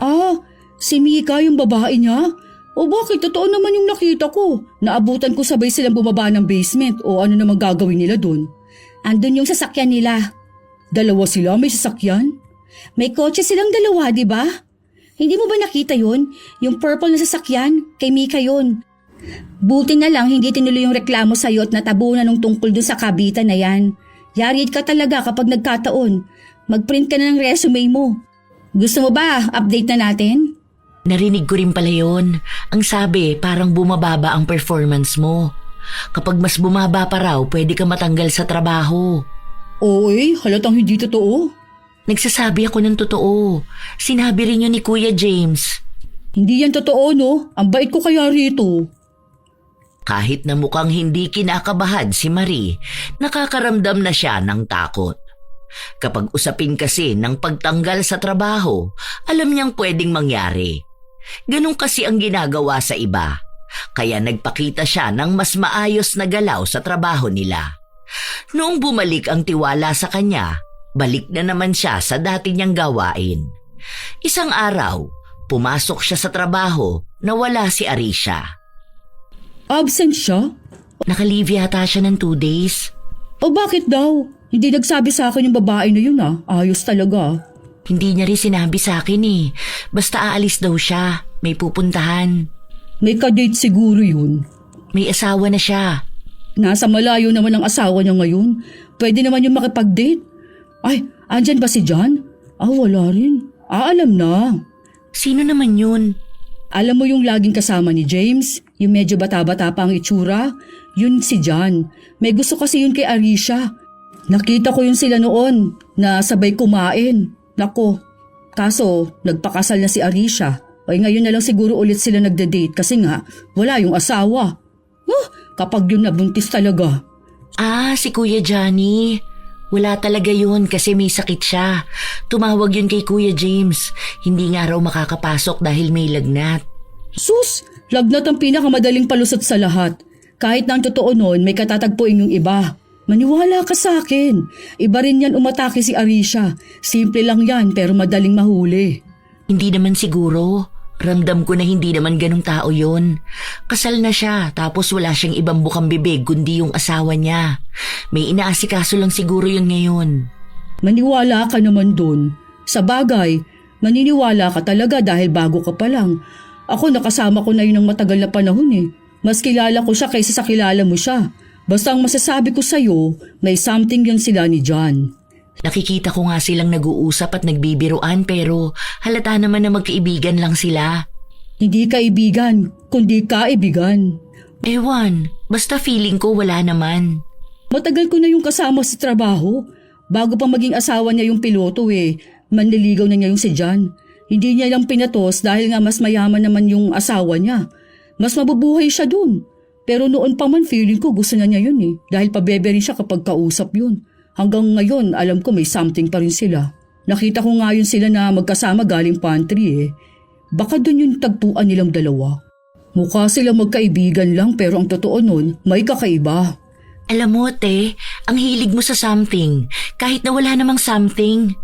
Speaker 1: Ah, si Mika yung babae niya? O bakit? Totoo naman yung nakita ko. Naabutan ko sabay silang bumaba ng basement o ano namang gagawin nila dun.
Speaker 2: Andun yung sasakyan nila.
Speaker 1: Dalawa sila may sasakyan?
Speaker 2: May kotse silang dalawa, di ba? Hindi mo ba nakita yun? Yung purple na sasakyan, kay Mika yun. Buti na lang hindi tinuloy yung reklamo sa'yo at natabunan nung tungkol dun sa kabitan na yan. Yarid ka talaga kapag nagkataon. Mag-print ka na ng resume mo. Gusto mo ba update na natin?
Speaker 3: Narinig ko rin pala yun. Ang sabi, parang bumababa ang performance mo. Kapag mas bumaba pa raw, pwede ka matanggal sa trabaho.
Speaker 1: Oo halatang hindi totoo.
Speaker 3: Nagsasabi ako ng totoo. Sinabi rin yun ni Kuya James.
Speaker 1: Hindi yan totoo, no? Ang bait ko kaya rito.
Speaker 3: Kahit na mukhang hindi kinakabahan si Marie, nakakaramdam na siya ng takot. Kapag usapin kasi ng pagtanggal sa trabaho, alam niyang pwedeng mangyari. Ganun kasi ang ginagawa sa iba. Kaya nagpakita siya ng mas maayos na galaw sa trabaho nila. Noong bumalik ang tiwala sa kanya, balik na naman siya sa dati niyang gawain. Isang araw, pumasok siya sa trabaho na wala si Arisha.
Speaker 1: Absent siya?
Speaker 3: Naka-leave yata siya ng 2 days.
Speaker 1: O bakit daw? Hindi nagsabi sa akin yung babae na yun Ayos talaga.
Speaker 3: Hindi niya rin sinabi sa akin eh. Basta aalis daw siya. May pupuntahan.
Speaker 1: May kadate siguro yun.
Speaker 3: May asawa na siya.
Speaker 1: Nasa malayo naman ang asawa niya ngayon. Pwede naman yung makipag-date. Ay, andyan ba si John? Wala rin. Alam na.
Speaker 3: Sino naman yun?
Speaker 1: Alam mo yung laging kasama ni James? Yung medyo bata-bata pa ang itsura? Yun si John. May gusto kasi yun kay Arisha. Nakita ko yun sila noon na sabay kumain. Nako, kaso nagpakasal na si Arisha. Ay ngayon na lang siguro ulit sila nagde-date kasi nga wala yung asawa. Kapag yun nabuntis talaga.
Speaker 3: Si Kuya Johnny. Wala talaga yun kasi may sakit siya. Tumawag yun kay Kuya James. Hindi nga raw makakapasok dahil may lagnat.
Speaker 1: Sus, lagnat ang pinakamadaling palusot sa lahat. Kahit na ang totoo nun, may katatagpuin yung iba. Maniwala ka sa akin. Iba rin yan umatake si Arisha. Simple lang yan pero madaling mahuli.
Speaker 3: Hindi naman siguro. Ramdam ko na hindi naman ganong tao yun. Kasal na siya tapos wala siyang ibang bukang bibig kundi yung asawa niya. May inaasikaso lang siguro yun ngayon.
Speaker 1: Maniwala ka naman dun. Sa bagay, maniniwala ka talaga dahil bago ka pa lang. Ako nakasama ko na yun ng matagal na panahon eh. Mas kilala ko siya kaysa sa kilala mo siya. Basta ang masasabi ko sa'yo, may something yun sila ni John.
Speaker 3: Nakikita ko nga silang nag-uusap at nagbibiruan pero halata naman na magkaibigan lang sila.
Speaker 1: Hindi kaibigan, kundi kaibigan.
Speaker 3: Ewan, basta feeling ko wala naman.
Speaker 1: Matagal ko na yung kasama sa trabaho. Bago pa maging asawa niya yung piloto manliligaw na niya yung si John. Hindi niya lang pinatos dahil nga mas mayaman naman yung asawa niya. Mas mabubuhay siya dun. Pero noon pa man feeling ko gusto na niya yun dahil pabebe rin siya kapag kausap yun. Hanggang ngayon alam ko may something pa rin sila. Nakita ko nga yun sila na magkasama galing pantry Baka dun yung tagpuan nilang dalawa. Mukha silang magkaibigan lang pero ang totoo nun may kakaiba.
Speaker 3: Alam mo, te, ang hilig mo sa something kahit na wala namang something.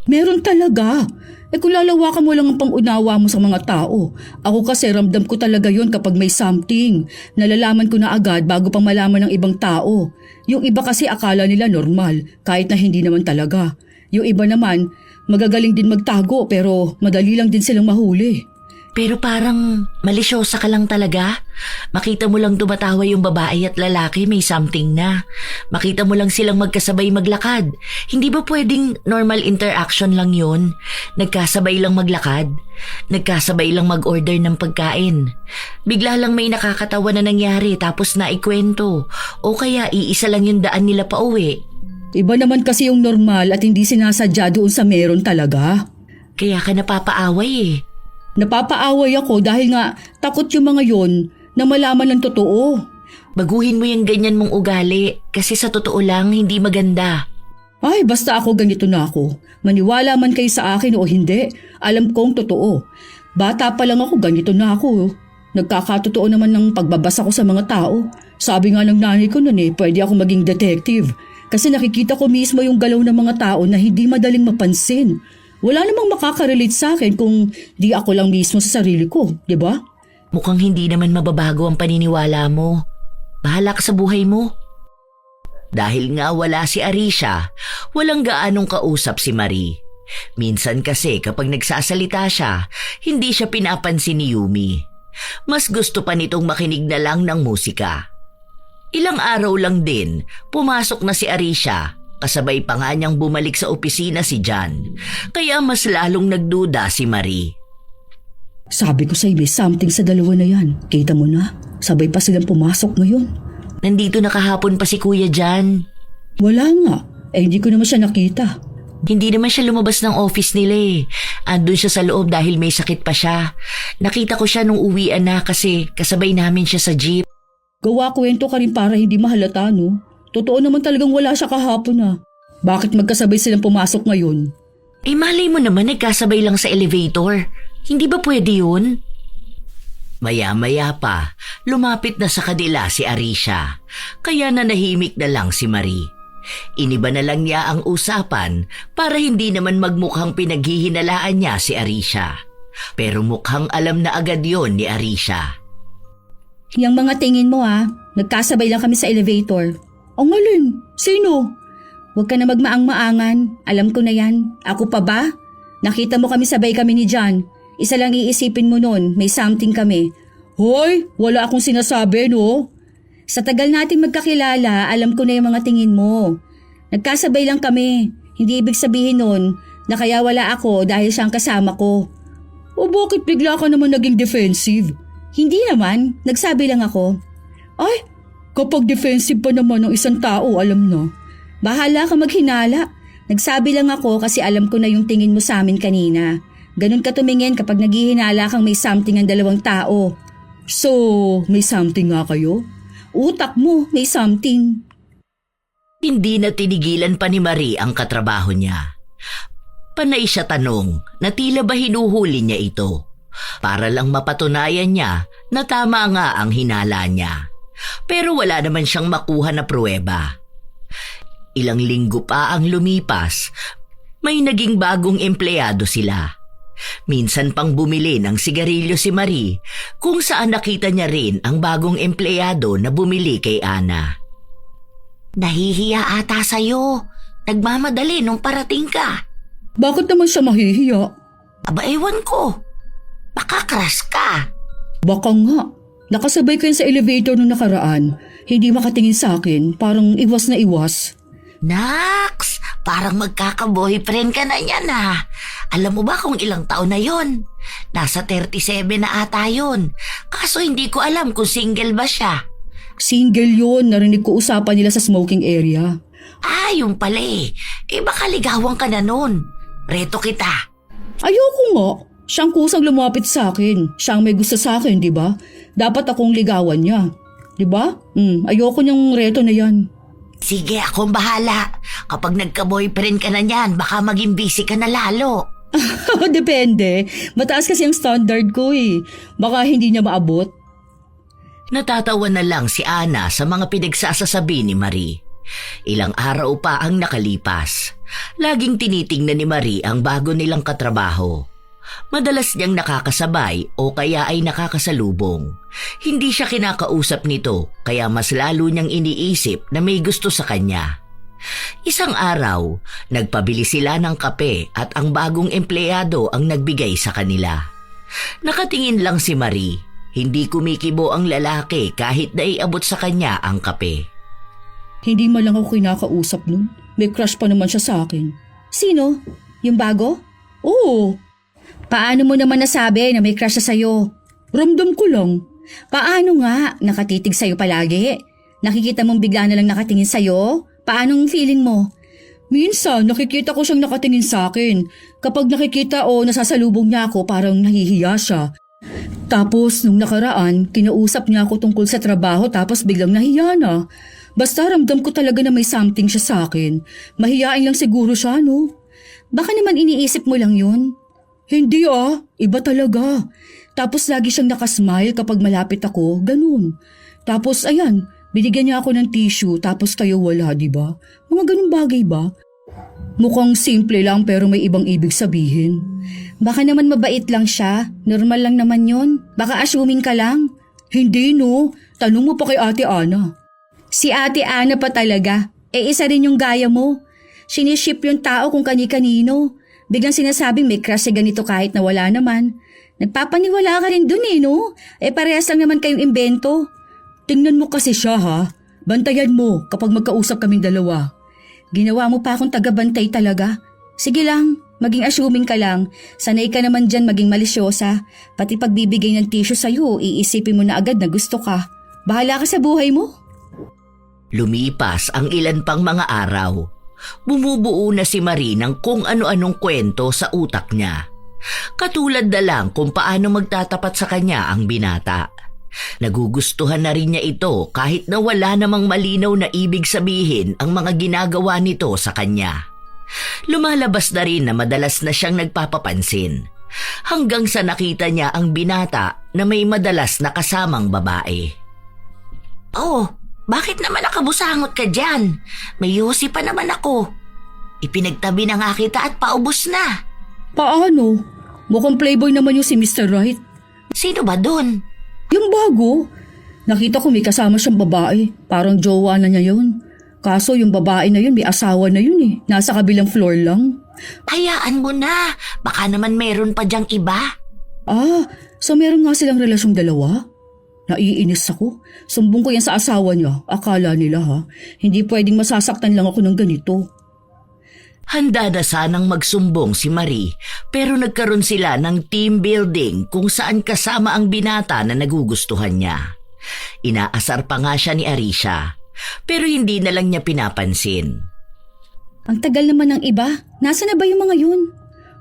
Speaker 1: Meron talaga. Kung lalawakan mo lang ang pangunawa mo sa mga tao. Ako kasi ramdam ko talaga yon kapag may something. Nalalaman ko na agad bago pang malaman ng ibang tao. Yung iba kasi akala nila normal kahit na hindi naman talaga. Yung iba naman magagaling din magtago pero madali lang din silang mahuli.
Speaker 3: Pero parang malisyosa ka lang talaga. Makita mo lang dumatawa yung babae at lalaki may something na. Makita mo lang silang magkasabay maglakad. Hindi ba pwedeng normal interaction lang yun? Nagkasabay lang maglakad? Nagkasabay lang mag-order ng pagkain? Bigla lang may nakakatawa na nangyari tapos naikwento. O kaya iisa lang yung daan nila pa uwi.
Speaker 1: Iba naman kasi yung normal at hindi sinasadya doon sa meron talaga.
Speaker 3: Kaya ka napapaaway
Speaker 1: Napapaaway ako dahil nga takot yung mga yon na malaman ng totoo.
Speaker 3: Baguhin mo yung ganyan mong ugali kasi sa totoo lang hindi maganda.
Speaker 1: Ay, basta ako ganito na ako. Maniwala man kayo sa akin o hindi, alam kong totoo. Bata pa lang ako, ganito na ako. Nagkakatotoo naman ng pagbabasa ko sa mga tao. Sabi nga ng nanay ko noon pwede ako maging detective. Kasi nakikita ko mismo yung galaw ng mga tao na hindi madaling mapansin. Wala namang makaka-relate sa akin kung di ako lang mismo sa sarili ko, di ba?
Speaker 3: Mukhang hindi naman mababago ang paniniwala mo. Bahala ka sa buhay mo. Dahil nga wala si Arisha, walang gaanong kausap si Marie. Minsan kasi kapag nagsasalita siya, hindi siya pinapansin ni Yumi. Mas gusto pa nitong makinig na lang ng musika. Ilang araw lang din, pumasok na si Arisha. Kasabay pa nga niyang bumalik sa opisina si John. Kaya mas lalong nagduda si Marie.
Speaker 1: Sabi ko sa'yo may something sa dalawa na yan. Kita mo na, sabay pa silang pumasok ngayon.
Speaker 3: Nandito na kahapon pa si Kuya John.
Speaker 1: Wala nga, hindi ko naman siya nakita.
Speaker 3: Hindi naman siya lumabas ng office nila Andun siya sa loob dahil may sakit pa siya. Nakita ko siya nung uwian na kasi kasabay namin siya sa jeep.
Speaker 1: Gawa kwento ka rin para hindi mahalata, no? Totoo naman talagang wala siya kahapon Bakit magkasabay silang pumasok ngayon?
Speaker 3: Malay mo naman nagkasabay lang sa elevator. Hindi ba pwede yun? Maya-maya pa, lumapit na sa kanila si Arisha. Kaya nanahimik na lang si Marie. Iniba na lang niya ang usapan para hindi naman magmukhang pinaghihinalaan niya si Arisha. Pero mukhang alam na agad yon ni Arisha.
Speaker 2: Yung mga tingin mo nagkasabay lang kami sa elevator.
Speaker 1: Ang alin? Sino?
Speaker 2: Huwag ka na magmaang-maangan. Alam ko na yan. Ako pa ba? Nakita mo kami sabay kami ni John. Isa lang iisipin mo nun, may something kami.
Speaker 1: Hoy, wala akong sinasabi, no?
Speaker 2: Sa tagal natin magkakilala, alam ko na yung mga tingin mo. Nagkasabay lang kami. Hindi ibig sabihin nun na kaya wala ako dahil siyang kasama ko.
Speaker 1: O bakit bigla ka naman naging defensive?
Speaker 2: Hindi naman, nagsabi lang ako.
Speaker 1: Ay, kapag defensive pa naman ng isang tao, alam na.
Speaker 2: Bahala ka maghinala. Nagsabi lang ako kasi alam ko na yung tingin mo sa amin kanina. Ganun ka tumingin kapag naghihinala kang may something ang dalawang tao.
Speaker 1: So, may something nga kayo?
Speaker 2: Utak mo, may something.
Speaker 3: Hindi na tinigilan pa ni Marie ang katrabaho niya. Panay siya tanong na tila ba hinuhuli niya ito para lang mapatunayan niya na tama nga ang hinala niya. Pero wala naman siyang makuha na pruweba. Ilang linggo pa ang lumipas, may naging bagong empleyado sila. Minsan pang bumili ng sigarilyo si Marie kung saan nakita niya rin ang bagong empleyado na bumili kay Ana. Nahihiya ata sa'yo. Nagmamadali nung parating ka.
Speaker 1: Bakit naman siya mahihiya?
Speaker 3: Aba, ewan ko. Baka crush ka.
Speaker 1: Baka nga. Nakasabay kayo sa elevator nung nakaraan. Hindi makatingin sa akin. Parang iwas na iwas.
Speaker 3: Naks, parang magkaka-boyfriend ka na yan Alam mo ba kung ilang taon na yon? Nasa 37 na ata yon. Kaso hindi ko alam kung single ba siya.
Speaker 1: Single yun. Narinig ko usapan nila sa smoking area.
Speaker 3: Yung pala baka ligawan ka na nun. Reto kita.
Speaker 1: Ayoko nga. Siyang kusang lumapit sa akin. Siyang may gusto sa akin, di ba? Dapat akong ligawan niya. Di ba? Ayoko niyang reto na yan.
Speaker 3: Sige, akong bahala. Kapag nagka-boyfriend ka na niyan, baka maging busy ka na lalo.
Speaker 1: Depende. Mataas kasi ang standard ko Baka hindi niya maabot.
Speaker 3: Natatawa na lang si Ana sa mga pinagsasasabi ni Marie. Ilang araw pa ang nakalipas. Laging tinitingnan ni Marie ang bago nilang katrabaho. Madalas niyang nakakasabay o kaya ay nakakasalubong. Hindi siya kinakausap nito kaya mas lalo niyang iniisip na may gusto sa kanya. Isang araw, nagpabili sila ng kape at ang bagong empleyado ang nagbigay sa kanila. Nakatingin lang si Marie. Hindi kumikibo ang lalaki kahit na iabot sa kanya ang kape.
Speaker 1: Hindi man lang ako kinakausap nun. May crush pa naman siya sa akin.
Speaker 2: Sino? Yung bago?
Speaker 1: Oo.
Speaker 2: Paano mo naman nasabi na may crush siya sa'yo?
Speaker 1: Ramdam ko lang.
Speaker 2: Paano nga? Nakatitig sa'yo palagi? Nakikita mong bigla na lang nakatingin sa'yo? Paanong feeling mo?
Speaker 1: Minsan, nakikita ko siyang nakatingin sa akin. Kapag nakikita o nasasalubong niya ako, parang nahihiya siya. Tapos, nung nakaraan, kinausap niya ako tungkol sa trabaho tapos biglang nahiya na. Basta ramdam ko talaga na may something siya sa akin. Mahiyain lang siguro siya, no?
Speaker 2: Baka naman iniisip mo lang yun.
Speaker 1: Hindi iba talaga. Tapos lagi siyang nakasmile kapag malapit ako, ganun. Tapos ayan, binigyan niya ako ng tissue tapos kayo wala, di ba? Mga ganun bagay ba? Mukhang simple lang pero may ibang ibig sabihin.
Speaker 2: Baka naman mabait lang siya. Normal lang naman yun. Baka assuming ka lang.
Speaker 1: Hindi, no. Tanong mo pa kay Ate Ana.
Speaker 2: Si Ate Ana pa talaga. Isa rin yung gaya mo. Siniship yung tao kung kani-kanino. Biglang sinasabing may crush si ganito kahit na wala naman. Nagpapaniwala ka rin dun no? Parehas lang naman kayong imbento.
Speaker 1: Tingnan mo kasi siya Bantayan mo kapag magkausap kaming dalawa.
Speaker 2: Ginawa mo pa akong tagabantay talaga. Sige lang, maging assuming ka lang. Sanay ka naman dyan maging malisyosa. Pati pagbibigay ng tissue sa'yo, iisipin mo na agad na gusto ka. Bahala ka sa buhay mo.
Speaker 3: Lumipas ang ilan pang mga araw. Bumubuo na si Marie ng kung ano-anong kwento sa utak niya. Katulad na lang kung paano magtatapat sa kanya ang binata. Nagugustuhan na rin niya ito kahit na wala namang malinaw na ibig sabihin ang mga ginagawa nito sa kanya. Lumalabas na rin na madalas na siyang nagpapapansin. Hanggang sa nakita niya ang binata na may madalas na kasamang babae. Oh, bakit naman nakabusangot ka dyan? May yosi pa naman ako. Ipinagtabi na nga kita at paubos na.
Speaker 1: Paano? Mukhang playboy naman yung si Mr. Right.
Speaker 3: Sino ba dun?
Speaker 1: Yung bago. Nakita ko may kasama siyang babae. Parang jowa na niya yun. Kaso yung babae na yun, may asawa na yun eh. Nasa kabilang floor lang.
Speaker 3: Hayaan mo na. Baka naman meron pa diyang iba.
Speaker 1: Ah, so meron nga silang relasyong dalawa? Naiinis ako. Sumbong ko yan sa asawa niya. Akala nila ha. Hindi pwedeng masasaktan lang ako ng ganito.
Speaker 3: Handa na sanang magsumbong si Marie pero nagkaroon sila ng team building kung saan kasama ang binata na nagugustuhan niya. Inaasar pa nga siya ni Arisha pero hindi na lang niya pinapansin.
Speaker 2: Ang tagal naman ng iba. Nasaan na ba yung mga yun?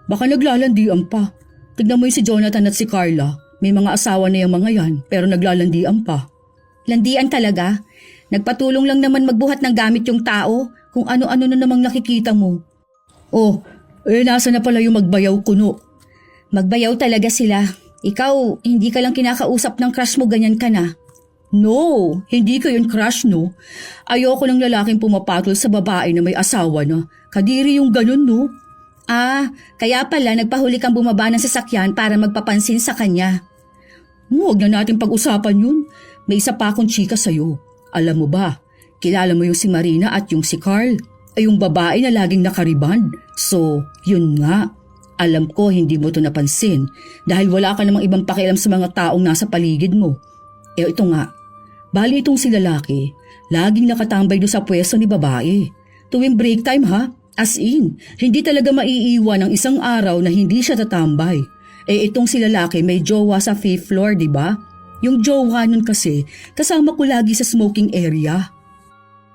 Speaker 1: Baka naglalandian pa. Tignan mo yung si Jonathan at si Carla. May mga asawa na yung mga yan pero naglalandian pa.
Speaker 2: Landian talaga? Nagpatulong lang naman magbuhat ng gamit yung tao kung ano-ano na namang nakikita mo.
Speaker 1: Oh, nasa na pala yung magbayaw kuno.
Speaker 2: Magbayaw talaga sila. Ikaw, hindi ka lang kinakausap ng crush mo, ganyan ka na.
Speaker 1: No, hindi ko yun crush no. Ayoko ng lalaking pumapatol sa babae na may asawa na. Kadiri yung ganun no.
Speaker 2: Ah, kaya pala nagpahuli kang bumaba ng sasakyan para magpapansin sa kanya.
Speaker 1: Huwag na natin pag-usapan yun. May isa pa akong chika sa'yo. Alam mo ba, kilala mo yung si Marina at yung si Carl? Ay yung babae na laging nakariband. So, yun nga. Alam ko hindi mo to napansin dahil wala ka namang ibang pakialam sa mga taong nasa paligid mo. Ito nga, bali itong si lalaki, laging nakatambay doon sa pwesto ni babae. Tuwing break time ha, as in, hindi talaga maiiwan ng isang araw na hindi siya tatambay. Itong si lalaki may jowa sa 5th floor, di ba? Yung jowa nun kasi, kasama ko lagi sa smoking area.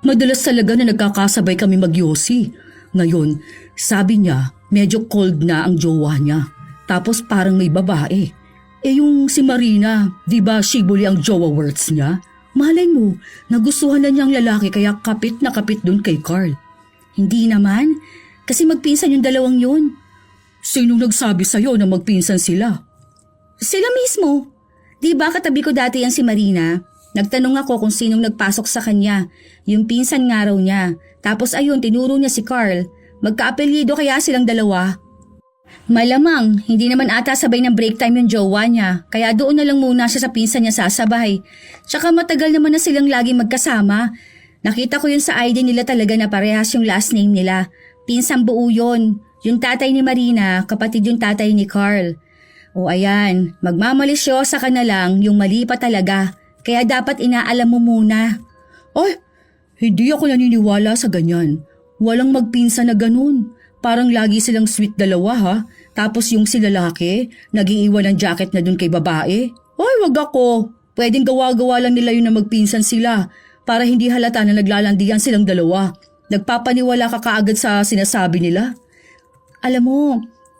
Speaker 1: Madalas talaga na nagkakasabay kami magyosi. Ngayon, sabi niya, medyo cold na ang jowa niya. Tapos parang may babae. Yung si Marina, di ba shibuli ang jowa words niya? Malay mo, nagustuhan na niyang lalaki kaya kapit na kapit dun kay Carl.
Speaker 2: Hindi naman, kasi magpinsan yung dalawang yun.
Speaker 1: Sinong nagsabi sa'yo na magpinsan sila?
Speaker 2: Sila mismo. Di ba katabi ko dati yan si Marina? Nagtanong ako kung sinong nagpasok sa kanya. Yung pinsan nga raw niya. Tapos ayun, tinuro niya si Carl. Magka-apelyido kaya silang dalawa. Malamang, hindi naman ata sabay ng break time yung jowa niya. Kaya doon na lang muna siya sa pinsan niya sasabay. Tsaka matagal naman na silang lagi magkasama. Nakita ko yun sa ID nila talaga na parehas yung last name nila. Pinsang buo yun. Yung tatay ni Marina, kapatid yung tatay ni Carl. O ayan, magmamalisyosa ka na lang, yung mali pa talaga. Kaya dapat inaalam mo muna.
Speaker 1: Ay, hindi ako naniniwala sa ganyan. Walang magpinsan na ganun. Parang lagi silang sweet dalawa ha. Tapos yung si lalaki, nag-iiwan ng jacket na dun kay babae. Ay, wag ako. Pwedeng gawa-gawa lang nila yun na magpinsan sila para hindi halata na naglalandian silang dalawa. Nagpapaniwala ka kaagad sa sinasabi nila.
Speaker 2: Alam mo,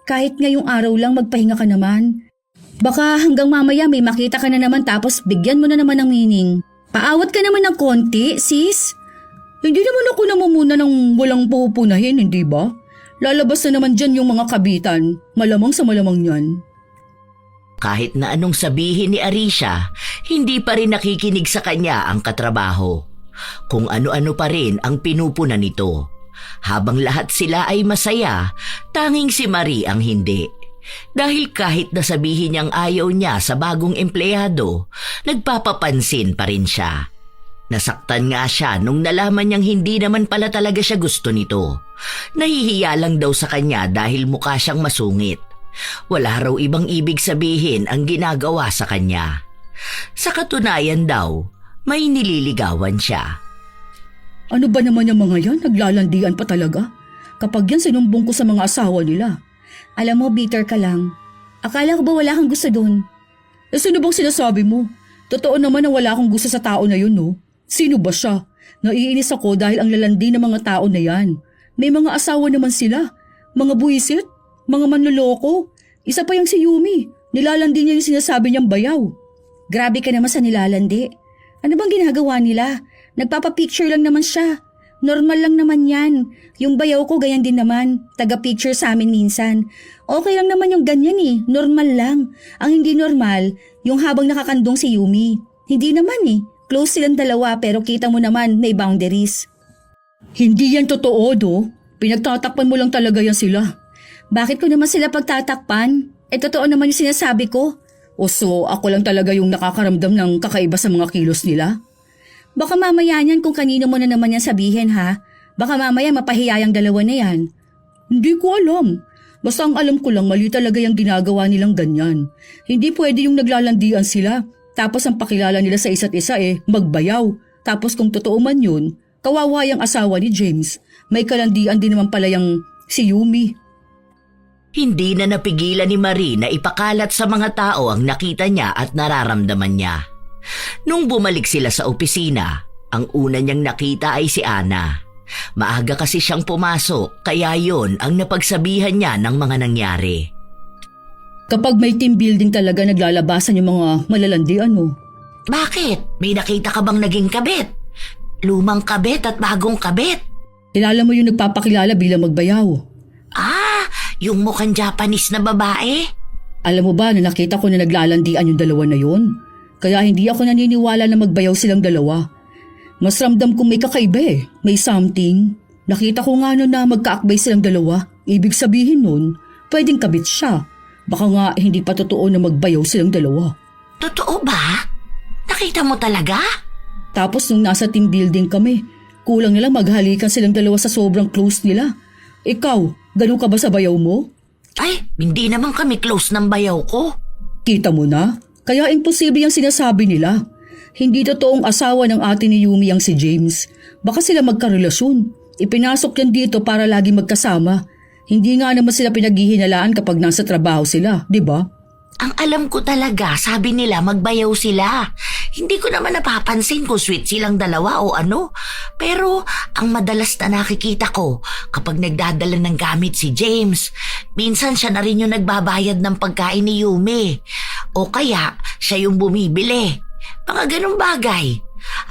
Speaker 2: kahit ngayong araw lang magpahinga ka naman. Baka hanggang mamaya may makita ka na naman tapos bigyan mo na naman ng meaning. Paawat ka naman ng konti, sis.
Speaker 1: Hindi naman ako namumuna ng walang pupunahin, hindi ba? Lalabas na naman dyan yung mga kabitan. Malamang sa malamang yan.
Speaker 3: Kahit na anong sabihin ni Arisha, hindi pa rin nakikinig sa kanya ang katrabaho. Kung ano-ano pa rin ang pinupunan nito. Habang lahat sila ay masaya, tanging si Marie ang hindi. Dahil kahit nasabihin niyang ayaw niya sa bagong empleyado, nagpapapansin pa rin siya. Nasaktan nga siya nung nalaman niyang hindi naman pala talaga siya gusto nito. Nahihiya lang daw sa kanya dahil mukha siyang masungit. Wala raw ibang ibig sabihin ang ginagawa sa kanya. Sa katunayan daw, may nililigawan siya.
Speaker 1: Ano ba naman yung mga yan? Naglalandian pa talaga? Kapag yan sinumbong ko sa mga asawa nila.
Speaker 2: Alam mo, bitter ka lang. Akala ko ba wala kang gusto doon?
Speaker 1: Sino bang sinasabi mo? Totoo naman na wala akong gusto sa tao na yun, no? Sino ba siya? Naiinis ako dahil ang lalandi ng mga tao na yan. May mga asawa naman sila. Mga buwisit. Mga manloloko. Isa pa yung si Yumi. Nilalandi niya yung sinasabi niyang bayaw.
Speaker 2: Grabe ka naman sa nilalandi. Ano bang ginagawa nila? Nagpapapicture lang naman siya. Normal lang naman yan. Yung bayaw ko ganyan din naman. Taga-picture sa amin minsan. Okay lang naman yung ganyan eh. Normal lang. Ang hindi normal, yung habang nakakandong si Yumi. Hindi naman eh. Close silang dalawa pero kita mo naman may boundaries.
Speaker 1: Hindi yan totoo, do. Pinagtatakpan mo lang talaga yan sila.
Speaker 2: Bakit ko naman sila pagtatakpan? Totoo naman yung sinasabi ko.
Speaker 1: O so ako lang talaga yung nakakaramdam ng kakaiba sa mga kilos nila?
Speaker 2: Baka mamaya niyan kung kanino mo na naman yan sabihin ha. Baka mamaya mapahiyayang dalawa na yan.
Speaker 1: Hindi ko alam. Basta ang alam ko lang mali talaga yung ginagawa nilang ganyan. Hindi pwede yung naglalandian sila. Tapos ang pakilala nila sa isa't isa magbayaw. Tapos kung totoo man yun, kawawa yung asawa ni James. May kalandian din naman pala yung si Yumi.
Speaker 3: Hindi na napigilan ni Marie na ipakalat sa mga tao ang nakita niya at nararamdaman niya. Nung bumalik sila sa opisina, ang una niyang nakita ay si Ana. Maaga kasi siyang pumasok, kaya yon ang napagsabihan niya ng mga nangyari.
Speaker 1: Kapag may team building talaga naglalabasan yung mga malalandian
Speaker 3: Bakit? May nakita ka bang naging kabit? Lumang kabit at bagong kabit?
Speaker 1: Kilala mo yung nagpapakilala bilang magbayaw.
Speaker 3: Yung mukhang Japanese na babae?
Speaker 1: Alam mo ba na nakita ko na naglalandian yung dalawa na yun? Kaya hindi ako naniniwala na magbayaw silang dalawa. Mas ramdam kong may kakaiba may something. Nakita ko nga na magkaakbay silang dalawa. Ibig sabihin nun, pwedeng kabit siya. Baka nga hindi pa totoo na magbayaw silang dalawa.
Speaker 3: Totoo ba? Nakita mo talaga?
Speaker 1: Tapos nung nasa team building kami, kulang na lang maghalikan silang dalawa sa sobrang close nila. Ikaw, ganun ka ba sa bayaw mo?
Speaker 3: Ay, hindi naman kami close ng bayaw ko.
Speaker 1: Kita mo na? Kaya imposible yung sinasabi nila. Hindi totoong asawa ng ate ni Yumi ang si James. Baka sila magkarelasyon. Ipinasok yan dito para lagi magkasama. Hindi nga naman sila pinaghihinalaan kapag nasa trabaho sila, di ba?
Speaker 3: Ang alam ko talaga, sabi nila magbayaw sila. Hindi ko naman napapansin kung sweet silang dalawa o ano. Pero ang madalas na nakikita ko kapag nagdadala ng gamit si James, minsan siya na rin yung nagbabayad ng pagkain ni Yumi. O kaya siya yung bumibili. Mga ganong bagay.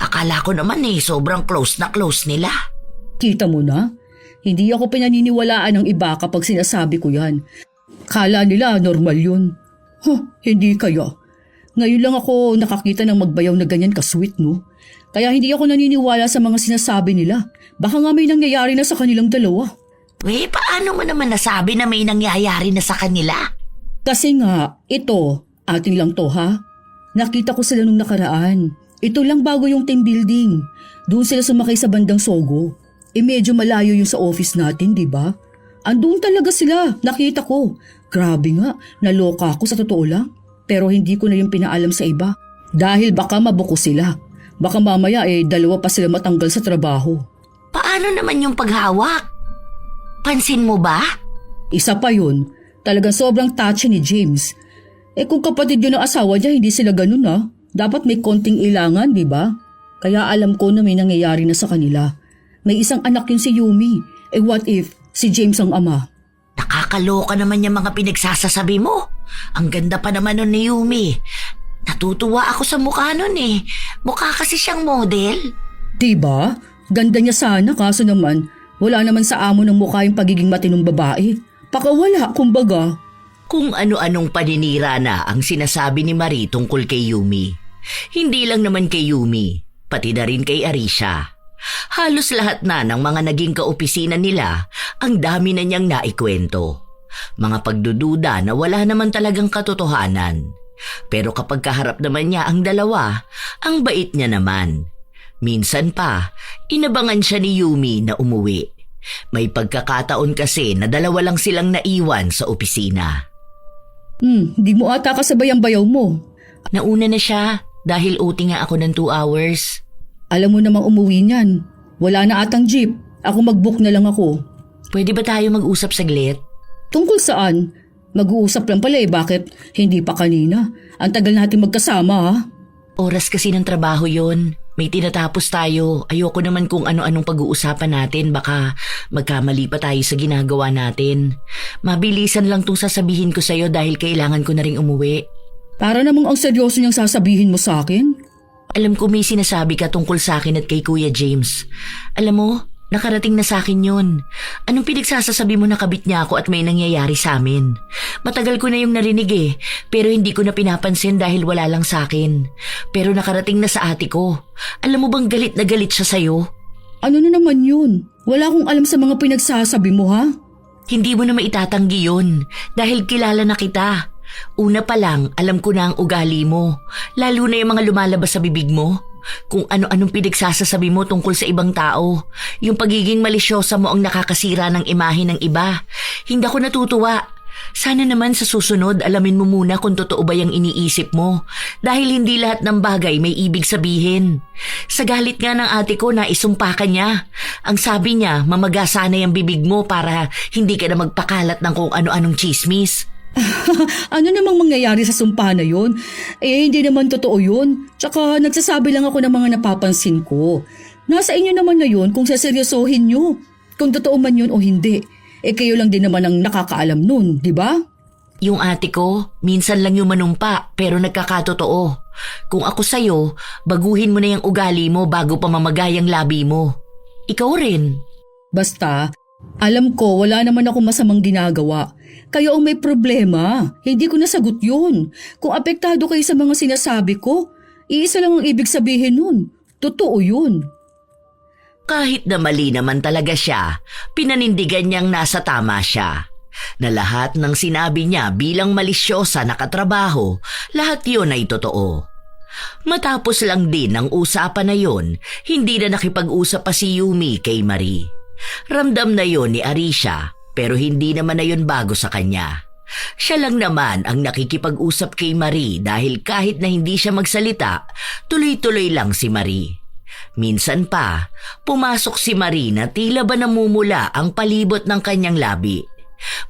Speaker 3: Akala ko naman sobrang close na close nila.
Speaker 1: Kita mo na? Hindi ako pinaniniwalaan ng iba kapag sinasabi ko yan. Kala nila normal yun. Hindi kaya. Ngayon lang ako nakakita ng magbayaw na ganyan ka-sweet, no? Kaya hindi ako naniniwala sa mga sinasabi nila. Baka nga may nangyayari na sa kanilang dalawa.
Speaker 3: Paano mo naman nasabi na may nangyayari na sa kanila?
Speaker 1: Kasi nga, ito, ating lang to ha. Nakita ko sila nung nakaraan. Ito lang bago yung team building. Doon sila sumakay sa bandang Sogo. Medyo malayo yung sa office natin, di ba? Andun talaga sila, nakita ko. Grabe nga, naloka ako sa totoo lang. Pero hindi ko na yung pinaalam sa iba. Dahil baka mabuko sila. Baka mamaya dalawa pa sila matanggal sa trabaho.
Speaker 3: Paano naman yung paghawak? Pansin mo ba?
Speaker 1: Isa pa yun, talagang sobrang touchy ni James. Kung kapatid yun ang asawa niya, hindi sila ganun Dapat may konting ilangan, di ba? Kaya alam ko na may nangyayari na sa kanila. May isang anak yun si Yumi. What if si James ang ama?
Speaker 3: Nakakaloka naman yung mga pinagsasasabi mo. Ang ganda pa naman nun ni Yumi. Natutuwa ako sa mukha nun Mukha kasi siyang model.
Speaker 1: Diba? Ganda niya sana kaso naman wala naman sa amo ng mukha yung pagiging matinong babae. Pakawala, kumbaga.
Speaker 3: Kung ano-anong paninira na ang sinasabi ni Marie tungkol kay Yumi. Hindi lang naman kay Yumi, pati na rin kay Arisha. Halos lahat na ng mga naging kaopisina nila ang dami na niyang naikwento. Mga pagdududa na wala naman talagang katotohanan. Pero kapag kaharap naman niya ang dalawa, ang bait niya naman. Minsan pa, inabangan siya ni Yumi na umuwi. May pagkakataon kasi na dalawa lang silang naiwan sa opisina.
Speaker 1: Di mo ata kasabay ang bayaw mo.
Speaker 3: Nauna na siya dahil OT nga ako ng 2 hours.
Speaker 1: Alam mo namang umuwi niyan. Wala na atang jeep. Ako mag-book na lang ako.
Speaker 3: Pwede ba tayo mag-usap saglit?
Speaker 1: Tungkol saan? Mag-uusap lang pala bakit hindi pa kanina? Ang tagal natin magkasama ha?
Speaker 3: Oras kasi ng trabaho yon. May tinatapos tayo. Ayoko naman kung ano-anong pag-uusapan natin. Baka magkamali pa tayo sa ginagawa natin. Mabilisan lang tong sasabihin ko sa'yo dahil kailangan ko na ring umuwi.
Speaker 1: Para namang ang seryoso niyang sasabihin mo sa akin?
Speaker 3: Alam ko may sinasabi ka tungkol sa akin at kay Kuya James. Alam mo, nakarating na sa akin yun. Anong pinagsasasabi mo na kabit niya ako at may nangyayari sa amin? Matagal ko na yung narinig pero hindi ko na pinapansin dahil wala lang sa akin. Pero nakarating na sa ate ko. Alam mo bang galit na galit siya sa'yo?
Speaker 1: Ano na naman yun? Wala akong alam sa mga pinagsasabi mo ha?
Speaker 3: Hindi mo na maitatanggi yun dahil kilala na kita. Una pa lang, alam ko na ang ugali mo. Lalo na yung mga lumalabas sa bibig mo. Kung ano-anong pinagsasasabi mo tungkol sa ibang tao. Yung pagiging malisyosa mo ang nakakasira ng imahe ng iba. Hindi ako natutuwa. Sana naman sa susunod alamin mo muna kung totoo ba yung iniisip mo. Dahil hindi lahat ng bagay may ibig sabihin. Sa galit nga ng ate ko na isumpa ka niya. Ang sabi niya, mamaga sana yung bibig mo para hindi ka na magpakalat ng kung ano-anong chismis.
Speaker 1: Ano namang mangyayari sa sumpa na yun? Hindi naman totoo yun. Tsaka nagsasabi lang ako ng mga napapansin ko. Nasa inyo naman na yun kung saseryosohin nyo. Kung totoo man yun o hindi. Kayo lang din naman ang nakakaalam nun, di ba?
Speaker 3: Yung ate ko, minsan lang yung manumpa pero nagkakatotoo. Kung ako sa'yo, baguhin mo na yung ugali mo bago pa mamagay ang labi mo. Ikaw rin.
Speaker 1: Basta, alam ko wala naman ako masamang ginagawa. Kayo ang may problema. Hindi ko nasagot yun. Kung apektado kayo sa mga sinasabi ko, iisa lang ang ibig sabihin nun. Totoo yun.
Speaker 3: Kahit na mali naman talaga siya, pinanindigan niyang nasa tama siya. Na lahat ng sinabi niya bilang malisyosa na katrabaho, lahat yun ay totoo. Matapos lang din ang usapan na yun, hindi na nakipag-usap pa si Yumi kay Marie. Ramdam na yun ni Arisha, pero hindi naman na yun bago sa kanya. Siya lang naman ang nakikipag-usap kay Marie dahil kahit na hindi siya magsalita, tuloy-tuloy lang si Marie. Minsan pa, pumasok si Marie na tila ba namumula ang palibot ng kanyang labi.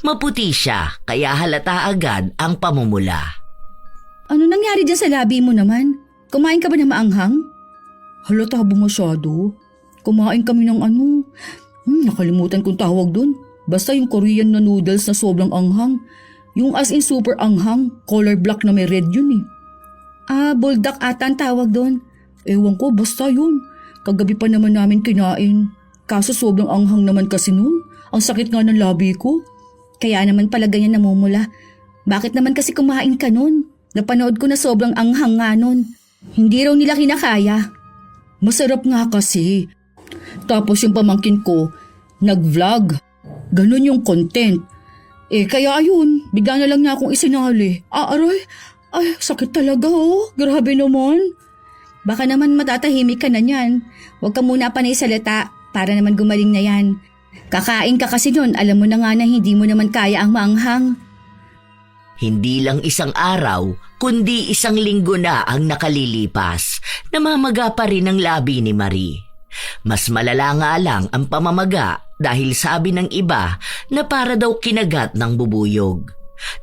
Speaker 3: Maputi siya kaya halata agad ang pamumula.
Speaker 2: Ano nangyari dyan sa labi mo naman? Kumain ka ba ng maanghang?
Speaker 1: Halata ba masyado? Kumain kami ng ano? Nakalimutan kong tawag dun. Basta yung Korean na noodles na sobrang anghang. Yung as in super anghang, color black na may red yun eh.
Speaker 2: Buldak ata ang tawag doon.
Speaker 1: Ewan ko, basta yun. Kagabi pa naman namin kinain. Kaso sobrang anghang naman kasi nun. Ang sakit nga ng labi ko.
Speaker 2: Kaya naman pala ganyan namumula. Bakit naman kasi kumain ka nun? Napanood ko na sobrang anghang nga nun. Hindi raw nila kinakaya.
Speaker 1: Masarap nga kasi. Tapos yung pamangkin ko, nag-vlog. Ganun yung content. Kaya ayun, bigla na lang niya akong isinali. Aray, sakit talaga oh. Grabe naman.
Speaker 2: Baka naman matatahimik ka na niyan. Huwag ka muna panay salita para naman gumaling na yan. Kakain ka kasi nun, alam mo na nga na hindi mo naman kaya ang maanghang.
Speaker 3: Hindi lang isang araw, kundi isang linggo na ang nakalilipas. Namamaga pa rin ang labi ni Marie. Mas malala nga lang ang pamamaga dahil sabi ng iba na para daw kinagat ng bubuyog.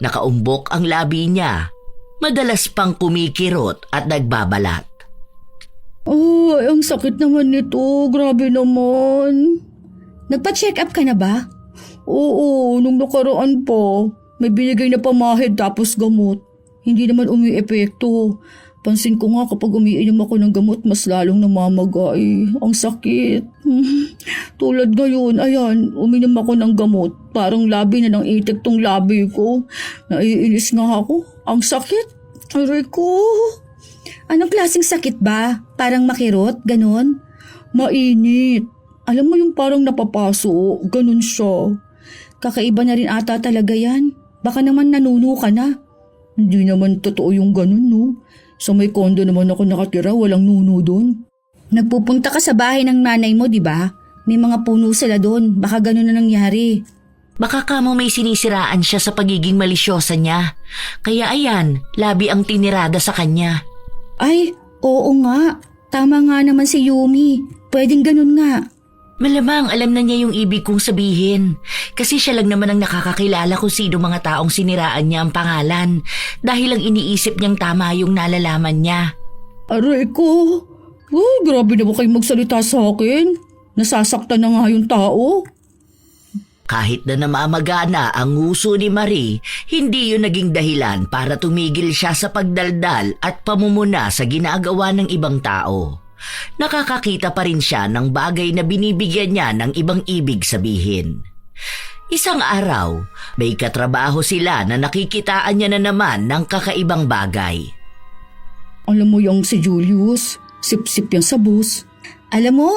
Speaker 3: Nakaumbok ang labi niya. Madalas pang kumikirot at nagbabalat.
Speaker 1: Ang sakit naman nito. Grabe naman.
Speaker 2: Nagpa-check up ka na ba?
Speaker 1: Oo, nung nakaraan pa. May binigay na pamahid tapos gamot. Hindi naman umi-epekto. Pansin ko nga kapag umiinom ako ng gamot, mas lalong namamaga eh. Ang sakit. Tulad ngayon, ayan, uminom ako ng gamot. Parang labi na ng itik tong labi ko. Naiinis nga ako. Ang sakit. Aray ko.
Speaker 2: Anong klaseng sakit ba? Parang makirot, ganon?
Speaker 1: Mainit. Alam mo yung parang napapaso, ganun siya.
Speaker 2: Kakaiba na rin ata talaga yan. Baka naman nanuno ka na.
Speaker 1: Hindi naman totoo yung ganun, no? Sa may kondo naman ako nakatira, walang nuno doon.
Speaker 2: Nagpupunta ka sa bahay ng nanay mo, di ba? May mga puno sila doon. Baka ganun na nangyari.
Speaker 3: Baka kamo may sinisiraan siya sa pagiging malisyosa niya. Kaya ayan, labi ang tinirada sa kanya.
Speaker 2: Ay, oo nga. Tama nga naman si Yumi. Pwedeng ganun nga.
Speaker 3: Malamang alam na niya yung ibig kong sabihin. Kasi siya lang naman ang nakakakilala kung sino mga taong siniraan niya ang pangalan. Dahil ang iniisip niyang tama yung nalalaman niya.
Speaker 1: Aray ko. Grabe na ba kayo magsalita sa akin? Nasasaktan na nga yung tao.
Speaker 3: Kahit na namamaga na ang nguso ni Marie, hindi yun naging dahilan para tumigil siya sa pagdaldal at pamumuna sa ginagawa ng ibang tao. Nakakakita pa rin siya ng bagay na binibigyan niya ng ibang ibig sabihin. Isang araw, may katrabaho sila na nakikitaan niya na naman ng kakaibang bagay.
Speaker 1: Alam mo yung si Julius, sip-sip yan sa bus.
Speaker 2: Alam mo,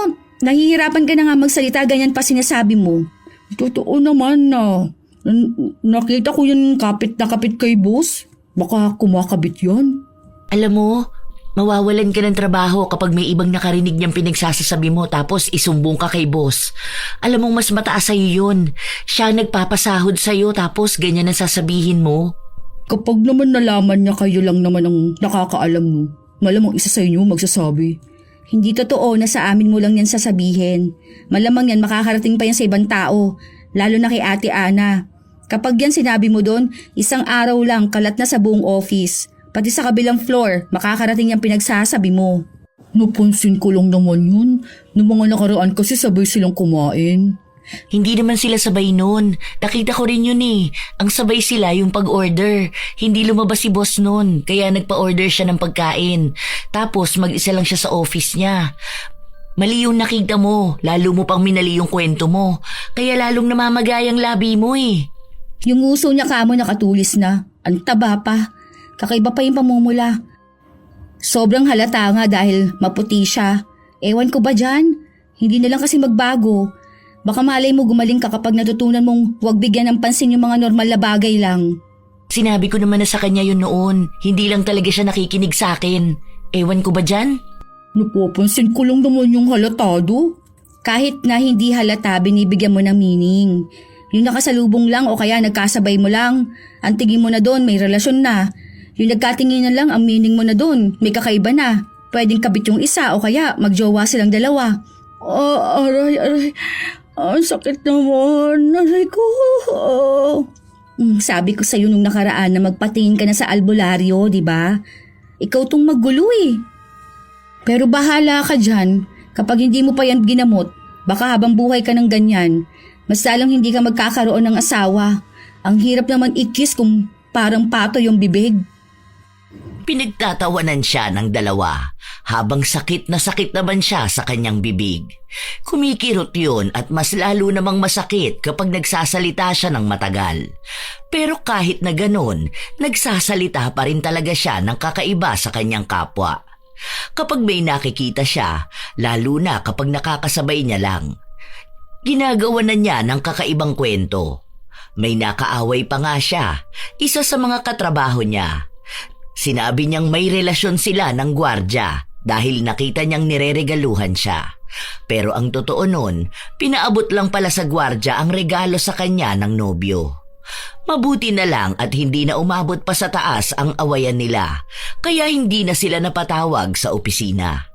Speaker 2: nahihirapan ka na nga magsalita, ganyan pa sinasabi mo.
Speaker 1: Totoo naman na. Nakita ko yung kapit na kapit kay boss. Baka kumakabit yan.
Speaker 3: Alam mo, mawawalan ka ng trabaho kapag may ibang nakarinig niyang pinagsasasabi mo tapos isumbong ka kay boss. Alam mong mas mataas sa'yo yun. Siya nagpapasahod sa'yo tapos ganyan ang sasabihin mo.
Speaker 1: Kapag naman nalaman niya kayo lang naman ang nakakaalam no, malamang isa sa inyo magsasabi.
Speaker 2: Hindi totoo na sa amin mo lang yan sasabihin. Malamang yan makakarating pa yan sa ibang tao, lalo na kay Ate Ana. Kapag yan sinabi mo doon, isang araw lang kalat na sa buong office. Pati sa kabilang floor, makakarating yung pinagsasabi mo.
Speaker 1: Napansin ko lang naman yun. Noong mga nakaraan kasi sabay silang kumain.
Speaker 3: Hindi naman sila sabay nun. Nakita ko rin yun eh. Ang sabay sila yung pag-order. Hindi lumabas si boss nun, kaya nagpa-order siya ng pagkain. Tapos mag-isa lang siya sa office niya. Mali yung nakita mo, lalo mo pang minali yung kwento mo. Kaya lalong namamagay ang labi mo eh.
Speaker 2: Yung uso niya kamo nakatulis na. Ang taba pa. Kakaiba pa yung pamumula. Sobrang halata nga dahil maputi siya. Ewan ko ba dyan? Hindi na lang kasi magbago. Baka malay mo gumaling ka kapag natutunan mong huwag bigyan ng pansin yung mga normal na bagay lang.
Speaker 3: Sinabi ko naman na sa kanya yun noon. Hindi lang talaga siya nakikinig sa akin. Ewan ko ba dyan?
Speaker 1: Napapansin ko lang naman yung halatado.
Speaker 2: Kahit na hindi halata, binibigyan mo ng meaning. Yung nakasalubong lang o kaya nagkasabay mo lang, ang tingin mo na doon may relasyon na. Yung nagkatinginan lang, ang meaning mo na doon, may kakaiba na. Pwedeng kabit yung isa o kaya magjowa silang dalawa.
Speaker 1: Aray. Ang sakit naman. Aray ko.
Speaker 2: Sabi ko sa'yo nung nakaraan na magpatingin ka na sa albularyo, di ba? Ikaw tong magulo eh. Pero bahala ka dyan. Kapag hindi mo pa yan ginamot, baka habang buhay ka ng ganyan, mas lalong hindi ka magkakaroon ng asawa. Ang hirap naman ikis kung parang pato yung bibig.
Speaker 3: Pinagtatawanan siya ng dalawa habang sakit na sakit naman siya sa kanyang bibig. Kumikirot yun at mas lalo namang masakit kapag nagsasalita siya ng matagal. Pero kahit na ganon, nagsasalita pa rin talaga siya ng kakaiba sa kanyang kapwa. Kapag may nakikita siya, lalo na kapag nakakasabay niya lang, ginagawa na niya ng kakaibang kwento. May nakaaway pa nga siya, isa sa mga katrabaho niya. Sinabi niyang may relasyon sila ng gwardya dahil nakita niyang nireregaluhan siya. Pero ang totoo nun, pinaabot lang pala sa gwardya ang regalo sa kanya ng nobyo. Mabuti na lang at hindi na umabot pa sa taas ang awayan nila, kaya hindi na sila napatawag sa opisina.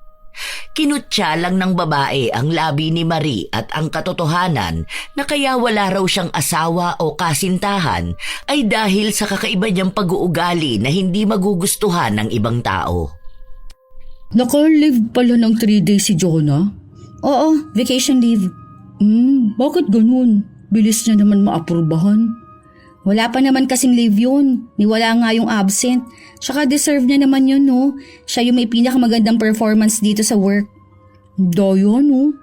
Speaker 3: Kinutya lang ng babae ang labi ni Marie at ang katotohanan na kaya wala raw siyang asawa o kasintahan ay dahil sa kakaiba niyang pag-uugali na hindi magugustuhan ng ibang tao.
Speaker 1: Naka-leave pala ng 3 days si Jonah?
Speaker 2: Oo, vacation leave.
Speaker 1: Bakit ganun? Bilis niya naman maaprubahan.
Speaker 2: Wala pa naman kasing leave yun. Niwala nga yung absent. Tsaka deserve niya naman yun, no? Siya yung may pinakamagandang performance dito sa work.
Speaker 1: Daya, no?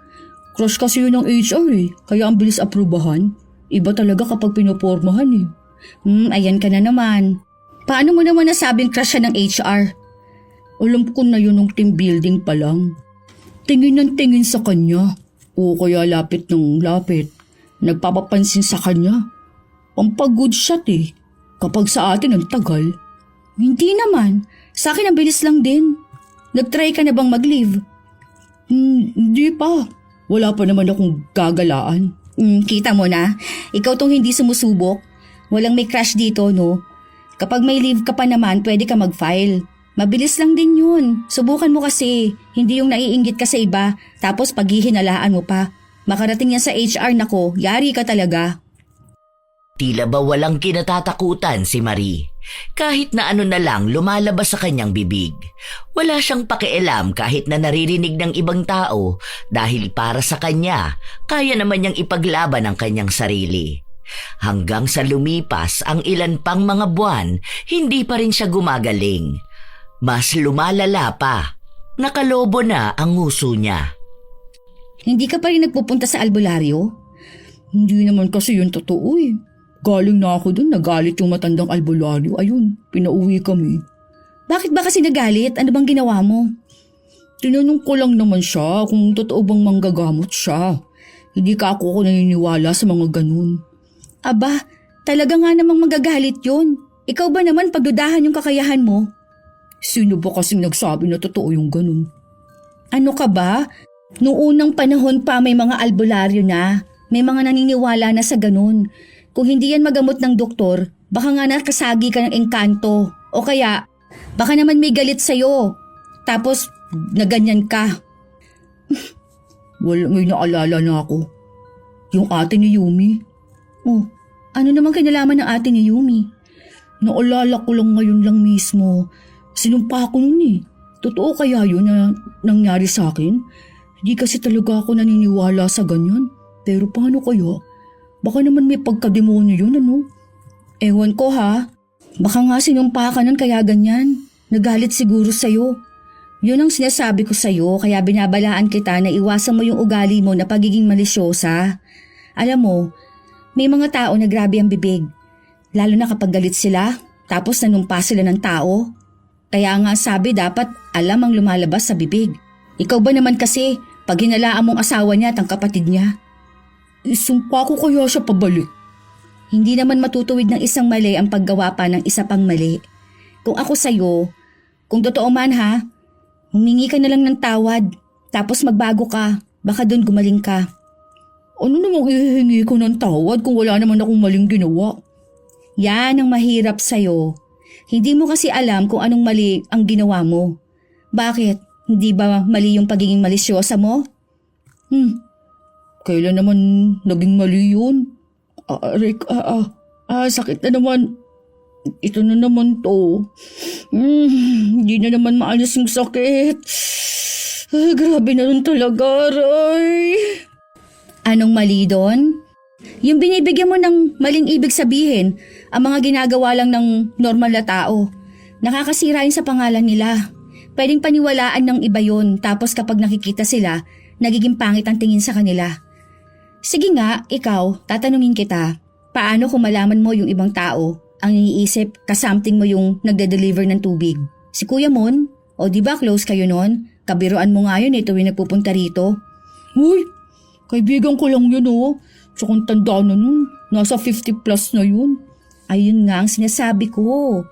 Speaker 1: Crush kasi yun ng HR eh. Kaya ang bilis aprubahan. Iba talaga kapag pinopormahan eh.
Speaker 2: Ayan ka na naman. Paano mo naman nasabing crush siya ng HR?
Speaker 1: Alam ko na yun ng team building pa lang. Tingin ng tingin sa kanya. O kaya lapit ng lapit. Nagpapapansin sa kanya. Pampag-good shot eh. Kapag sa atin ang tagal.
Speaker 2: Hindi naman. Sa akin ang bilis lang din. Nag-try ka na bang mag-leave?
Speaker 1: Hindi pa. Wala pa naman akong gagalaan.
Speaker 2: Kita mo na. Ikaw tong hindi sumusubok. Walang may crush dito, no? Kapag may leave ka pa naman, pwede ka mag-file. Mabilis lang din yun. Subukan mo kasi. Hindi yung naiinggit ka sa iba, tapos paghihinalaan mo pa. Makarating yan sa HR, nako, yari ka talaga.
Speaker 3: Tila ba walang kinatatakutan si Marie? Kahit na ano na lang lumalabas sa kanyang bibig. Wala siyang pakialam kahit na naririnig ng ibang tao dahil para sa kanya, kaya naman niyang ipaglaban ang kanyang sarili. Hanggang sa lumipas ang ilan pang mga buwan, hindi pa rin siya gumagaling. Mas lumalala pa. Nakalobo na ang nguso niya.
Speaker 2: Hindi ka pa rin nagpupunta sa albularyo?
Speaker 1: Hindi naman kasi yun totoo eh. Galing na ako dun, nagalit yung matandang albularyo. Ayun, pinauwi kami.
Speaker 2: Bakit ba kasi nagalit? Ano bang ginawa mo?
Speaker 1: Tinanong ko lang naman siya kung totoo bang manggagamot siya. Hindi ka ako naniniwala sa mga ganun.
Speaker 2: Aba, talaga nga namang magagalit yun. Ikaw ba naman pagdudahan yung kakayahan mo?
Speaker 1: Sino ba kasing nagsabi na totoo yung ganun?
Speaker 2: Ano ka ba? Noong unang panahon pa may mga albularyo na. May mga naniniwala na sa ganun. Kung hindi yan magamot ng doktor, baka nga nakasagi ka ng engkanto. O kaya, baka naman may galit sa'yo. Tapos, naganyan ka.
Speaker 1: May naalala na ako. Yung ate ni Yumi.
Speaker 2: Oh, ano naman kinalaman ng ate ni Yumi?
Speaker 1: Naalala ko lang ngayon lang mismo. Sinumpa ko nun eh. Totoo kaya yun na nangyari sa akin? Hindi kasi talaga ako naniniwala sa ganyan. Pero paano kaya? Baka naman may pagkademonyo yun, ano?
Speaker 2: Ewan ko ha. Baka nga sinumpa ka nun kaya ganyan. Nagalit siguro sa'yo. Yun ang sinasabi ko sa'yo kaya binabalaan kita na iwasan mo yung ugali mo na pagiging malisyosa. Alam mo, may mga tao na grabe ang bibig. Lalo na kapag galit sila, tapos nanumpa sila ng tao. Kaya nga sabi dapat alam ang lumalabas sa bibig. Ikaw ba naman kasi pag hinalaan mong asawa niya at ang kapatid niya?
Speaker 1: Isumpa ko kaya siya pabalik.
Speaker 2: Hindi naman matutuwid ng isang mali ang paggawa pa ng isa pang mali. Kung ako sa'yo, kung totoo man ha, humingi ka na lang ng tawad, tapos magbago ka, baka doon gumaling ka.
Speaker 1: Ano namang ihihingi ko ng tawad kung wala naman akong maling ginawa?
Speaker 2: Yan ang mahirap sa'yo. Hindi mo kasi alam kung anong mali ang ginawa mo. Bakit? Hindi ba mali yung pagiging malisyosa mo?
Speaker 1: Kailan naman naging mali yun? Sakit na naman. Ito na naman to. Hindi na naman maalis yung sakit. Grabe na nun talaga, Aray.
Speaker 2: Anong mali doon? Yung binibigyan mo ng maling ibig sabihin, ang mga ginagawa lang ng normal na tao. Nakakasira yun sa pangalan nila. Pwedeng paniwalaan ng iba yun, tapos kapag nakikita sila, nagiging pangit ang tingin sa kanila. Sige nga, ikaw, tatanungin kita. Paano kung malaman mo yung ibang tao, ang iniisip, kasamting mo yung nagde-deliver ng tubig? Si Kuya Mon? O di ba close kayo nun? Kabiruan mo nga yun tuwing nagpupunta rito.
Speaker 1: Uy, kaibigan ko lang yun oh. Tsaka ang tanda na nun. Nasa 50 plus na yun.
Speaker 2: Ayun nga ang sinasabi ko.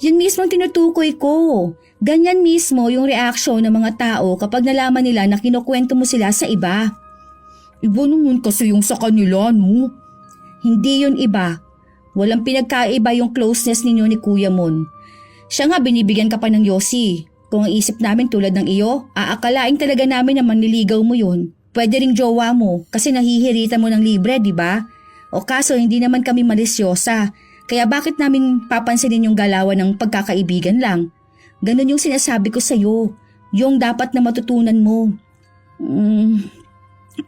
Speaker 2: Yun mismo ang tinutukoy ko. Ganyan mismo yung reaksyon ng mga tao kapag nalaman nila na kinukwento mo sila sa iba.
Speaker 1: Iba naman kasi yung sa kanila, no?
Speaker 2: Hindi yun iba. Walang pinagkaiba yung closeness ninyo ni Kuya Mon. Siya nga binibigyan ka pa ng yosi. Kung ang isip namin tulad ng iyo, aakalain talaga namin na manliligaw mo yun. Pwede ring jowa mo kasi nahihirita mo ng libre, di ba? O kaso hindi naman kami malisyosa. Kaya bakit namin papansinin yung galawan ng pagkakaibigan lang? Ganun yung sinasabi ko sa'yo. Yung dapat na matutunan mo.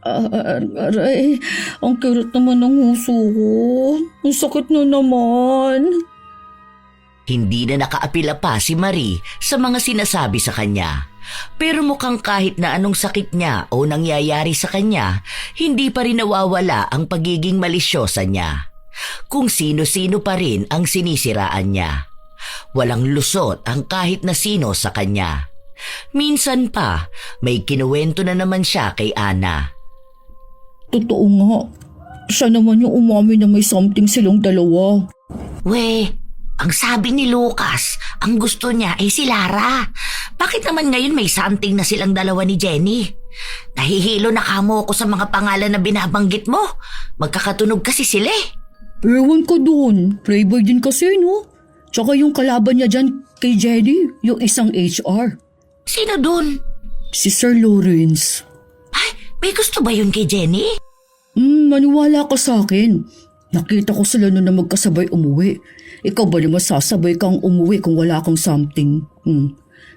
Speaker 1: Aray, ang kirot naman ng huso ko. Ang sakit na naman.
Speaker 3: Hindi na nakaapila pa si Marie sa mga sinasabi sa kanya. Pero mukhang kahit na anong sakit niya o nangyayari sa kanya, hindi pa rin nawawala ang pagiging malisyosa niya. Kung sino-sino pa rin ang sinisiraan niya. Walang lusot ang kahit na sino sa kanya. Minsan pa, may kinuwento na naman siya kay Ana.
Speaker 1: Totoo nga. Siya naman yung umami na may something silang dalawa.
Speaker 3: We, ang sabi ni Lucas, ang gusto niya ay si Lara. Bakit naman ngayon may something na silang dalawa ni Jenny? Nahihilo na kamo ko sa mga pangalan na binabanggit mo. Magkakatunog kasi sila eh.
Speaker 1: Ewan ko doon. Playboy din kasi, no? Tsaka yung kalaban niya dyan kay Jenny, yung isang HR.
Speaker 3: Sino dun?
Speaker 1: Si Sir Lawrence.
Speaker 3: Ay, may gusto ba yun kay Jenny?
Speaker 1: Maniwala ka sa akin. Nakita ko sila noon na magkasabay umuwi. Ikaw ba naman sasabay kang umuwi kung wala kang something?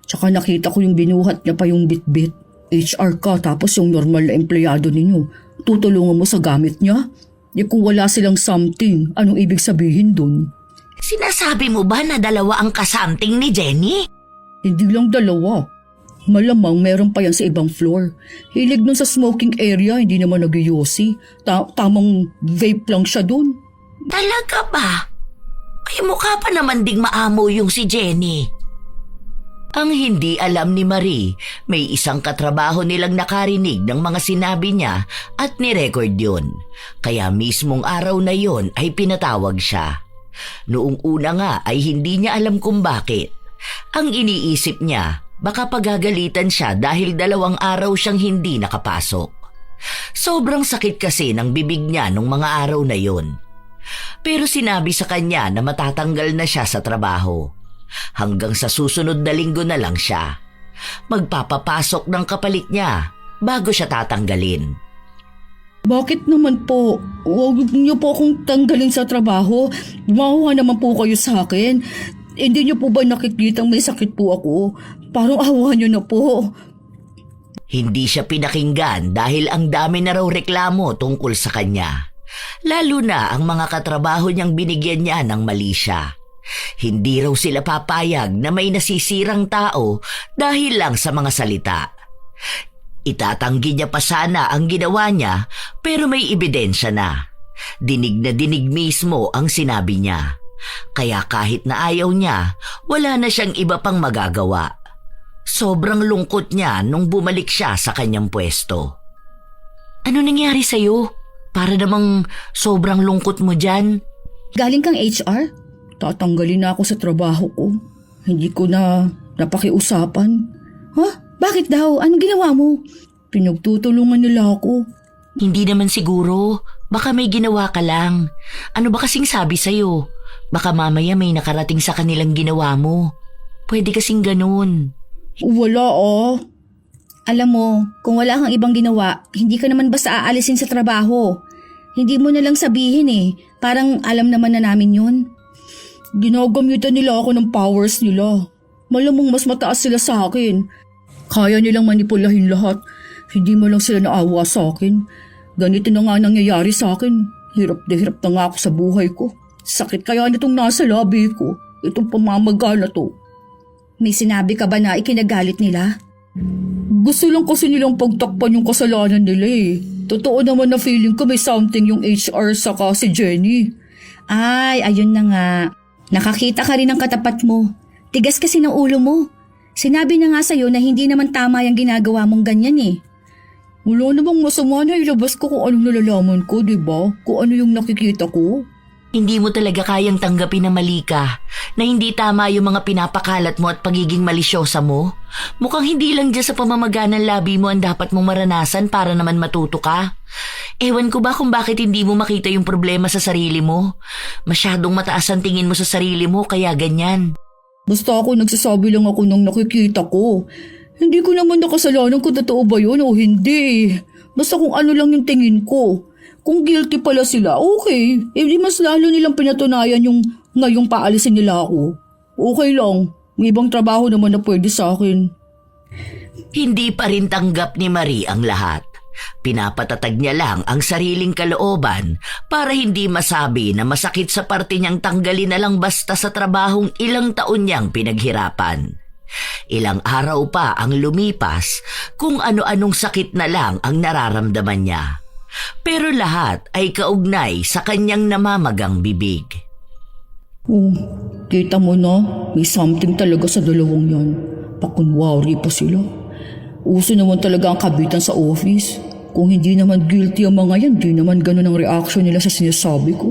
Speaker 1: Tsaka nakita ko yung binuhat niya pa yung bitbit. HR ka tapos yung normal na empleyado ninyo. Tutulungan mo sa gamit niya? Kung wala silang something, anong ibig sabihin dun?
Speaker 3: Sinasabi mo ba na dalawa ang kasamting ni Jenny?
Speaker 1: Hindi lang dalawa. Malamang meron pa yan sa ibang floor. Hilig nun sa smoking area, hindi naman nag-yosi. Tamang vape lang siya dun.
Speaker 3: Talaga ba? Ay mukha pa naman ding maamo yung si Jenny. Ang hindi alam ni Marie, may isang katrabaho nilang nakarinig ng mga sinabi niya at nirecord yun. Kaya mismong araw na yun ay pinatawag siya. Noong una nga ay hindi niya alam kung bakit. Ang iniisip niya, baka pagagalitan siya dahil 2 araw siyang hindi nakapasok. Sobrang sakit kasi ng bibig niya nung mga araw na yon. Pero sinabi sa kanya na matatanggal na siya sa trabaho. Hanggang sa susunod na linggo na lang siya. Magpapapasok ng kapalit niya bago siya tatanggalin.
Speaker 1: Bakit naman po? Huwag niyo po akong tanggalin sa trabaho. Makuha naman po kayo sa akin. Hindi niyo po ba nakikitang may sakit po ako? Parang awa niyo na po.
Speaker 3: Hindi siya pinakinggan dahil ang dami na raw reklamo tungkol sa kanya. Lalo na ang mga katrabaho niyang binigyan niya ng mali siya. Hindi raw sila papayag na may nasisirang tao dahil lang sa mga salita. Itatanggi niya pa sana ang ginawa niya pero may ebidensya na. Dinig na dinig mismo ang sinabi niya. Kaya kahit na ayaw niya, wala na siyang iba pang magagawa. Sobrang lungkot niya nung bumalik siya sa kanyang pwesto. Ano nangyari sa'yo? Para namang sobrang lungkot mo dyan.
Speaker 2: Galing kang HR?
Speaker 1: Tatanggalin na ako sa trabaho ko. Hindi ko na napakiusapan.
Speaker 2: Ha? Bakit daw? Anong ginawa mo?
Speaker 1: Pinagtutulungan nila ako.
Speaker 3: Hindi naman siguro. Baka may ginawa ka lang. Ano ba kasing sabi sa'yo? Baka mamaya may nakarating sa kanilang ginawa mo. Pwede kasing ganun.
Speaker 1: Wala
Speaker 2: Alam mo, kung wala kang ibang ginawa, hindi ka naman basta aalisin sa trabaho. Hindi mo na lang sabihin Parang alam naman na namin yun.
Speaker 1: Ginagamitan nila ako ng powers nila. Malamang mas mataas sila sa akin. Kaya nilang manipulahin lahat. Hindi mo lang sila naawa sa akin. Ganito na nga nangyayari sa akin. Hirap na hirap na nga ako sa buhay ko. Sakit kaya nitong nasa labi ko. Itong pamamaga na to.
Speaker 2: May sinabi ka ba na ikinagalit nila?
Speaker 1: Gusto lang kasi nilang pagtakpan yung kasalanan nila Totoo naman na feeling ko may something yung HR saka si Jenny.
Speaker 2: Ay, ayun na nga. Nakakita ka rin ng katapat mo. Tigas kasi ng ulo mo. Sinabi na nga sa'yo na hindi naman tama yung ginagawa mong ganyan
Speaker 1: Wala namang masama na ilabas ko kung anong nalalaman ko, diba? Kung ano yung nakikita ko.
Speaker 3: Hindi mo talaga kayang tanggapin na mali ka, na hindi tama yung mga pinapakalat mo at pagiging malisyosa mo. Mukhang hindi lang dyan sa pamamaga ng labi mo ang dapat mong maranasan para naman matuto ka. Ewan ko ba kung bakit hindi mo makita yung problema sa sarili mo. Masyadong mataas ang tingin mo sa sarili mo kaya ganyan.
Speaker 1: Basta ako nagsasabi lang ako ng nakikita ko. Hindi ko naman nakasalanan kung totoo ba yun o hindi. Basta kung ano lang yung tingin ko. Kung guilty pala sila, okay. Di mas lalo nilang pinatunayan yung ngayong paalisin nila ako. Okay lang. May ibang trabaho naman na pwede sa akin.
Speaker 3: Hindi pa rin tanggap ni Marie ang lahat. Pinapatatag niya lang ang sariling kalooban para hindi masabi na masakit sa parte niyang tanggalin na lang basta sa trabahong ilang taon niyang pinaghirapan. Ilang araw pa ang lumipas kung ano-anong sakit na lang ang nararamdaman niya. Pero lahat ay kaugnay sa kanyang namamagang bibig.
Speaker 1: Kita mo na, may something talaga sa dalawang yan. Pakunwari pa sila. Uso naman talaga ang kabitan sa office. Kung hindi naman guilty ang mga yan, di naman ganun ang reaction nila sa sinasabi ko.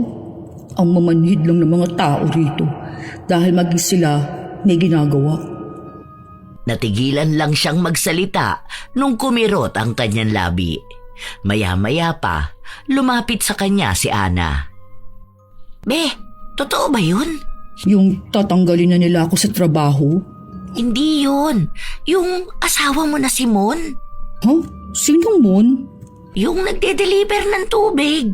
Speaker 1: Ang mamanhid lang ng mga tao rito dahil maging sila may ginagawa.
Speaker 3: Natigilan lang siyang magsalita nung kumirot ang kanyang labi. Maya-maya pa, lumapit sa kanya si Ana. Be, totoo ba yun?
Speaker 1: Yung tatanggalin na nila ako sa trabaho?
Speaker 3: Hindi yun. Yung asawa mo na si Mon.
Speaker 1: Huh? Sinong Mon?
Speaker 3: Yung nagde-deliver ng tubig.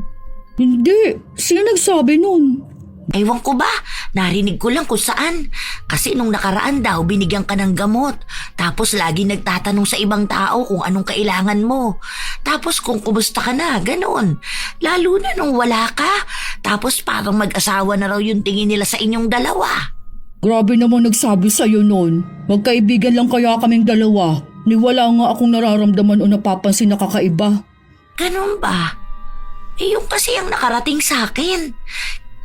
Speaker 1: Hindi. Sino nagsabi nun?
Speaker 3: Ewan ko ba, narinig ko lang kung saan. Kasi nung nakaraan daw, binigyan ka ng gamot. Tapos lagi nagtatanong sa ibang tao kung anong kailangan mo. Tapos kung kumusta ka na, ganun. Lalo na nung wala ka. Tapos parang mag-asawa na raw yung tingin nila sa inyong dalawa.
Speaker 1: Grabe namang nagsabi sa'yo nun. Magkaibigan lang kaya kaming dalawa. Ni wala nga akong nararamdaman o napapansin na kakaiba.
Speaker 3: Ganun ba? Yung kasi ang nakarating sa akin.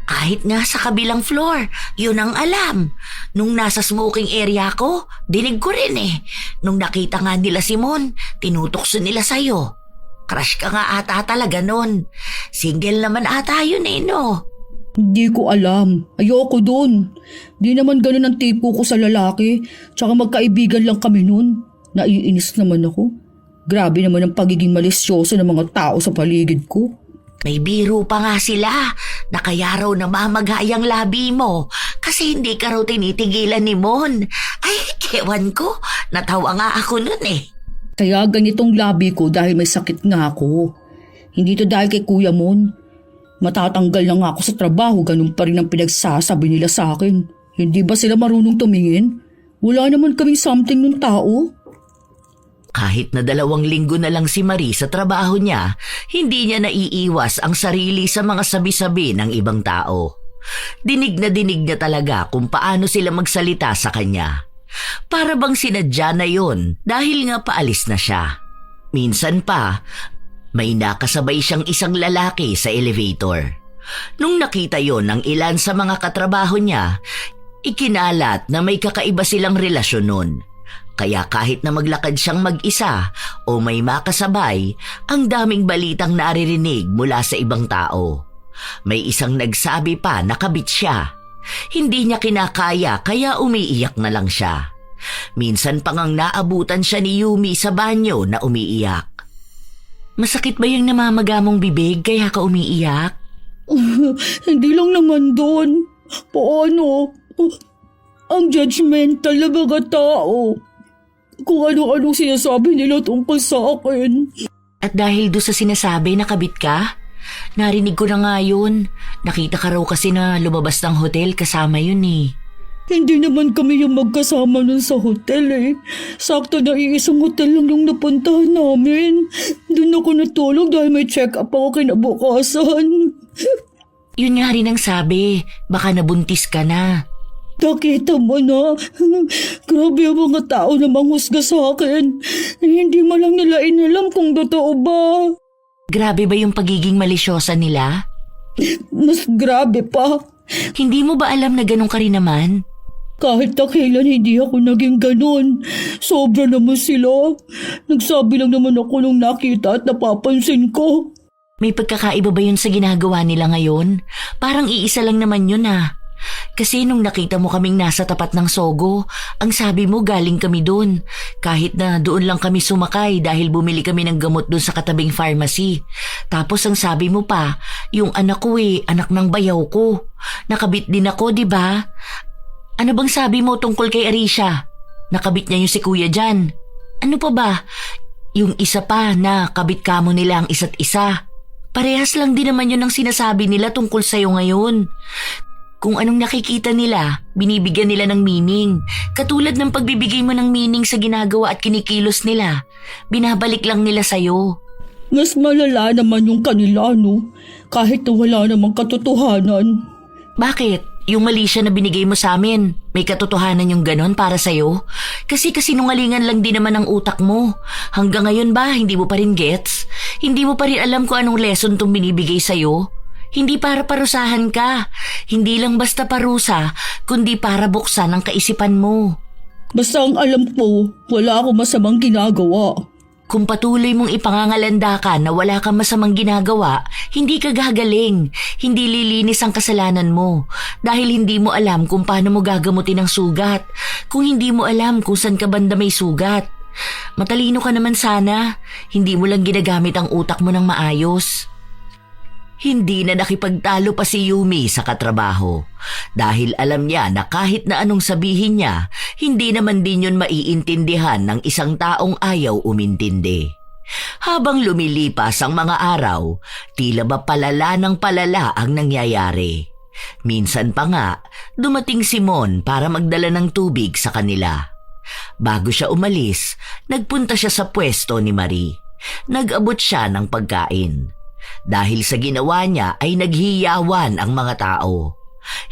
Speaker 3: Kahit nga sa kabilang floor, yun ang alam. Nung nasa smoking area ko, dinig ko rin Nung nakita nga nila si Mon, tinutokso nila sa'yo. Crush ka nga ata talaga nun. Single naman ata yun no?
Speaker 1: Hindi ko alam. Ayoko dun. Di naman ganun ang tipo ko sa lalaki. Tsaka magkaibigan lang kami nun. Naiinis naman ako. Grabe naman ang pagiging malisyoso ng mga tao sa paligid ko.
Speaker 3: May biro pa nga sila na kaya raw namamagayang labi mo kasi hindi ka raw tinitigilan ni Mon. Ay, ewan ko. Natawa nga ako nun eh.
Speaker 1: Kaya ganitong labi ko dahil may sakit nga ako. Hindi to dahil kay Kuya Mon. Matatanggal na nga ako sa trabaho, ganun pa rin ang pinagsasabi nila sa akin. Hindi ba sila marunong tumingin? Wala naman kaming something ng tao.
Speaker 3: Kahit na 2 linggo na lang si Marie sa trabaho niya, hindi niya naiiwas ang sarili sa mga sabi-sabi ng ibang tao. Dinig na dinig niya talaga kung paano sila magsalita sa kanya. Para bang sinadya na yon dahil nga paalis na siya. Minsan pa, may nakasabay siyang isang lalaki sa elevator. Nung nakita yon ng ilan sa mga katrabaho niya, ikinalat na may kakaiba silang relasyon nun. Kaya kahit na maglakad siyang mag-isa o may makasabay, ang daming balitang naririnig mula sa ibang tao. May isang nagsabi pa na kabit siya. Hindi niya kinakaya kaya umiiyak na lang siya. Minsan pang ang naabutan siya ni Yumi sa banyo na umiiyak. Masakit ba yung namamaga mong bibig kaya ka umiiyak?
Speaker 1: Hindi lang naman doon. Paano? Ang judgmental na mga tao. Kung ano-ano sinasabi nila tungkol sa akin.
Speaker 3: At dahil doon sa sinasabi nakabit ka? Narinig ko na nga yun. Nakita ka raw kasi na lumabas ng hotel kasama yun eh.
Speaker 1: Hindi naman kami yung magkasama nun sa hotel eh. Sakto na iisang hotel lang yung napuntahan namin. Doon ako natulog dahil may check-up ako kinabukasan.
Speaker 3: Yun nga rin ang sabi, baka nabuntis ka na.
Speaker 1: Nakita mo na. Grabe ang mga tao na manghusga sa akin. Hindi mo lang nila inalam kung totoo ba.
Speaker 3: Grabe ba yung pagiging malisyosa nila?
Speaker 1: Mas grabe pa.
Speaker 3: Hindi mo ba alam na ganun ka rin naman?
Speaker 1: Kahit na kailan hindi ako naging ganun. Sobra naman sila. Nagsabi lang naman ako nung nakita at napapansin ko.
Speaker 3: May pagkakaiba ba yun sa ginagawa nila ngayon? Parang iisa lang naman yun ah. Kasi nung nakita mo kaming nasa tapat ng Sogo, ang sabi mo galing kami doon. Kahit na doon lang kami sumakay dahil bumili kami ng gamot doon sa katabing pharmacy. Tapos ang sabi mo pa, yung anak ko anak ng bayaw ko. Nakabit din ako, di ba? Ano bang sabi mo tungkol kay Arisha? Nakabit niya yung si Kuya dyan. Ano pa ba? Yung isa pa na kabit kamo nila ang isa't isa. Parehas lang din naman yun ang sinasabi nila tungkol sa'yo ngayon. Kung anong nakikita nila, binibigyan nila ng meaning. Katulad ng pagbibigay mo ng meaning sa ginagawa at kinikilos nila. Binabalik lang nila sa'yo.
Speaker 1: Mas malala naman yung kanila, no? Kahit na wala namang katotohanan.
Speaker 3: Bakit? Yung mali siya na binigay mo sa amin, may katotohanan yung ganon para sa'yo? Kasi kasinungalingan lang din naman ang utak mo. Hanggang ngayon ba, hindi mo pa rin gets? Hindi mo pa rin alam kung anong lesson tong binibigay sa'yo? Hindi para parusahan ka. Hindi lang basta parusa, kundi para buksan ang kaisipan mo.
Speaker 1: Basta ang alam ko, wala akong masamang ginagawa.
Speaker 3: Kung patuloy mong ipangangalanda ka na wala kang masamang ginagawa, hindi ka gagaling. Hindi lilinis ang kasalanan mo. Dahil hindi mo alam kung paano mo gagamutin ang sugat. Kung hindi mo alam kung saan ka banda may sugat. Matalino ka naman sana. Hindi mo lang ginagamit ang utak mo ng maayos. Hindi na nakipagtalo pa si Yumi sa katrabaho dahil alam niya na kahit na anong sabihin niya, hindi naman din yun maiintindihan ng isang taong ayaw umintindi. Habang lumilipas ang mga araw, tila ba palala ng palala ang nangyayari. Minsan pa nga, dumating si Mon para magdala ng tubig sa kanila. Bago siya umalis, nagpunta siya sa pwesto ni Marie. Nag-abot siya ng pagkain. Dahil sa ginawa niya ay naghiyawan ang mga tao.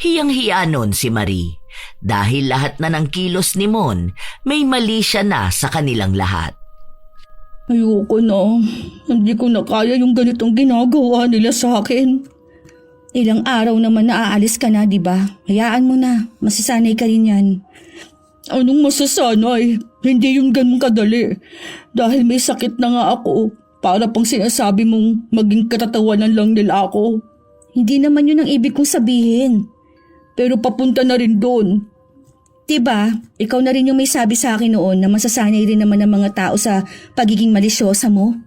Speaker 3: Hiyang-hiya nun si Marie dahil lahat na ng kilos ni Mon may mali siya na sa kanilang lahat.
Speaker 1: Ayoko na. Hindi ko na kaya yung ganitong ginagawa nila sa akin.
Speaker 2: Ilang araw naman na aalis ka na, di ba? Hayaan mo na. Masasanay ka rin yan.
Speaker 1: Anong masasanay? Hindi yung ganun kadali. Dahil may sakit na nga ako. Para pang sinasabi mong maging katatawanan lang nila ako.
Speaker 2: Hindi naman yun ang ibig kong sabihin.
Speaker 1: Pero papunta na rin doon.
Speaker 2: Diba, ikaw na rin yung may sabi sa akin noon na masasanay rin naman ng mga tao sa pagiging malisyosa mo.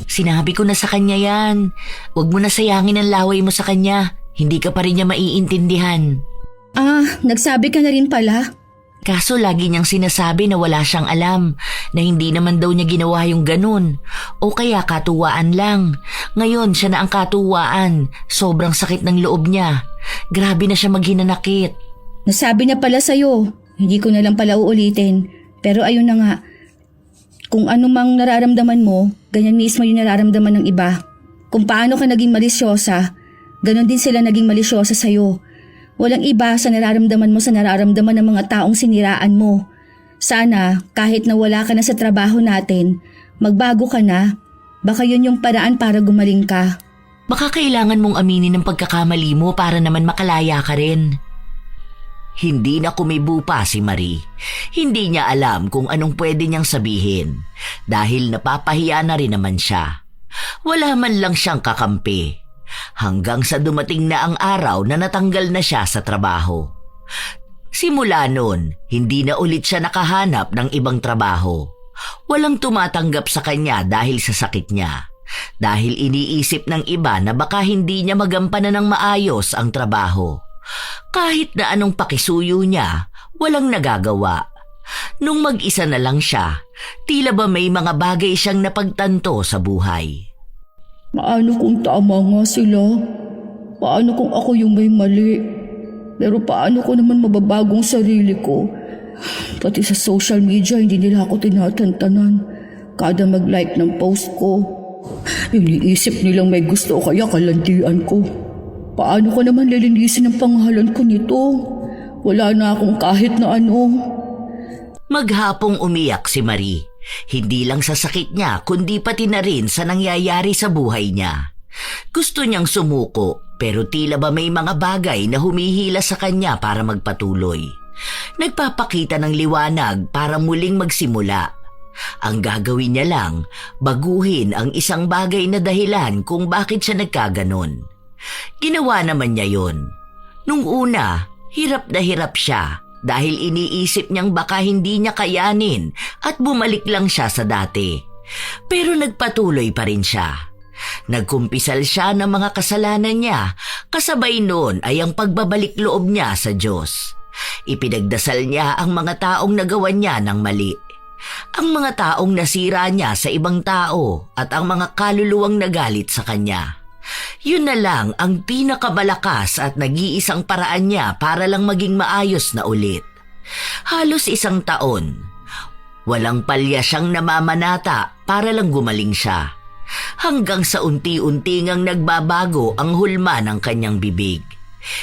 Speaker 3: Sinabi ko na sa kanya yan. Huwag mo na sayangin ang laway mo sa kanya. Hindi ka pa rin niya maiintindihan.
Speaker 2: Nagsabi ka na rin pala.
Speaker 3: Kaso lagi niyang sinasabi na wala siyang alam, na hindi naman daw niya ginawa yung ganun. O kaya katuwaan lang. Ngayon siya na ang katuwaan. Sobrang sakit ng loob niya. Grabe na siya maghinanakit.
Speaker 2: Nasabi niya pala sa'yo. Hindi ko na lang pala uulitin. Pero ayun na nga. Kung ano mang nararamdaman mo, ganyan mismo yung nararamdaman ng iba. Kung paano ka naging malisyosa, ganon din sila naging malisyosa sa'yo. Walang iba sa nararamdaman mo sa nararamdaman ng mga taong siniraan mo. Sana, kahit na wala ka na sa trabaho natin, magbago ka na. Baka yun yung paraan para gumaling ka.
Speaker 3: Baka kailangan mong aminin ng pagkakamali mo para naman makalaya ka rin. Hindi na kumibo pa si Marie. Hindi niya alam kung anong pwede niyang sabihin dahil napapahiya na rin naman siya. Wala man lang siyang kakampi. Hanggang sa dumating na ang araw na natanggal na siya sa trabaho. Simula noon, hindi na ulit siya nakahanap ng ibang trabaho. Walang tumatanggap sa kanya dahil sa sakit niya. Dahil iniisip ng iba na baka hindi niya magampanan ng maayos ang trabaho. Kahit na anong pakisuyo niya, walang nagagawa. Nung mag-isa na lang siya, tila ba may mga bagay siyang napagtanto sa buhay.
Speaker 1: Paano kung tama nga sila? Paano kung ako yung may mali? Pero paano ko naman mababagong sarili ko? Pati sa social media, hindi nila ako tinatantanan. Kada mag-like ng post ko, iniisip nilang may gusto o kaya kalandian ko. Paano ko naman lilinisin ang pangalan ko nito? Wala na akong kahit na ano.
Speaker 3: Maghapong umiyak si Marie. Hindi lang sa sakit niya kundi pati na rin sa nangyayari sa buhay niya. Gusto niyang sumuko pero tila ba may mga bagay na humihila sa kanya para magpatuloy. Nagpapakita ng liwanag para muling magsimula. Ang gagawin niya lang, baguhin ang isang bagay na dahilan kung bakit siya nagkaganon. Ginawa naman niya yon. Nung una, hirap na hirap siya dahil iniisip niyang baka hindi niya kayanin at bumalik lang siya sa dati. Pero nagpatuloy pa rin siya. Nagkumpisal siya ng mga kasalanan niya, kasabay noon ay ang pagbabalik loob niya sa Diyos. Ipinagdasal niya ang mga taong nagawan niya ng mali. Ang mga taong nasira niya sa ibang tao at ang mga kaluluwang nagalit sa kanya. Yun na lang ang pinakamalakas at nag-iisang paraan niya para lang maging maayos na ulit. Halos 1 taon. Walang palya siyang namamanata para lang gumaling siya. Hanggang sa unti-unti ngang nagbabago ang hulma ng kanyang bibig.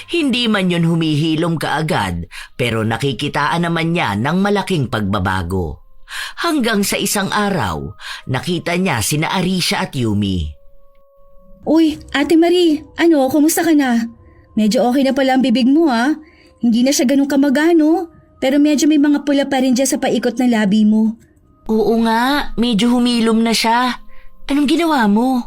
Speaker 3: Hindi man yun humihilom kaagad pero nakikitaan naman niya ng malaking pagbabago. Hanggang sa isang araw, nakita niya sina Arisha at Yumi.
Speaker 2: Uy, Ate Marie, kumusta ka na? Medyo okay na pala ang bibig mo ha. Hindi na siya ganun kamagano, pero medyo may mga pula pa rin dyan sa paikot ng labi mo.
Speaker 3: Oo nga, medyo humilom na siya. Anong ginawa mo?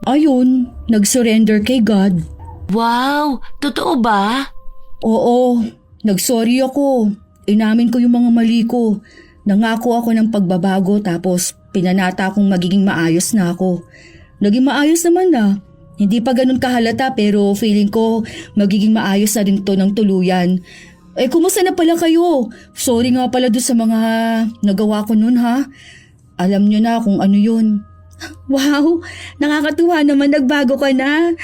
Speaker 1: Ayun, nag-surrender kay God.
Speaker 3: Wow, totoo ba?
Speaker 1: Oo, nagsorry ako. Inamin ko yung mga mali ko. Nangako ako ng pagbabago tapos pinanata kong magiging maayos na ako. Naging maayos naman na. Hindi pa ganun kahalata pero feeling ko magiging maayos na rin to ng tuluyan. Kumusta na pala kayo? Sorry nga pala doon sa mga nagawa ko nun ha. Alam nyo na kung ano yun.
Speaker 2: Wow, nakakatuwa naman nagbago ka na.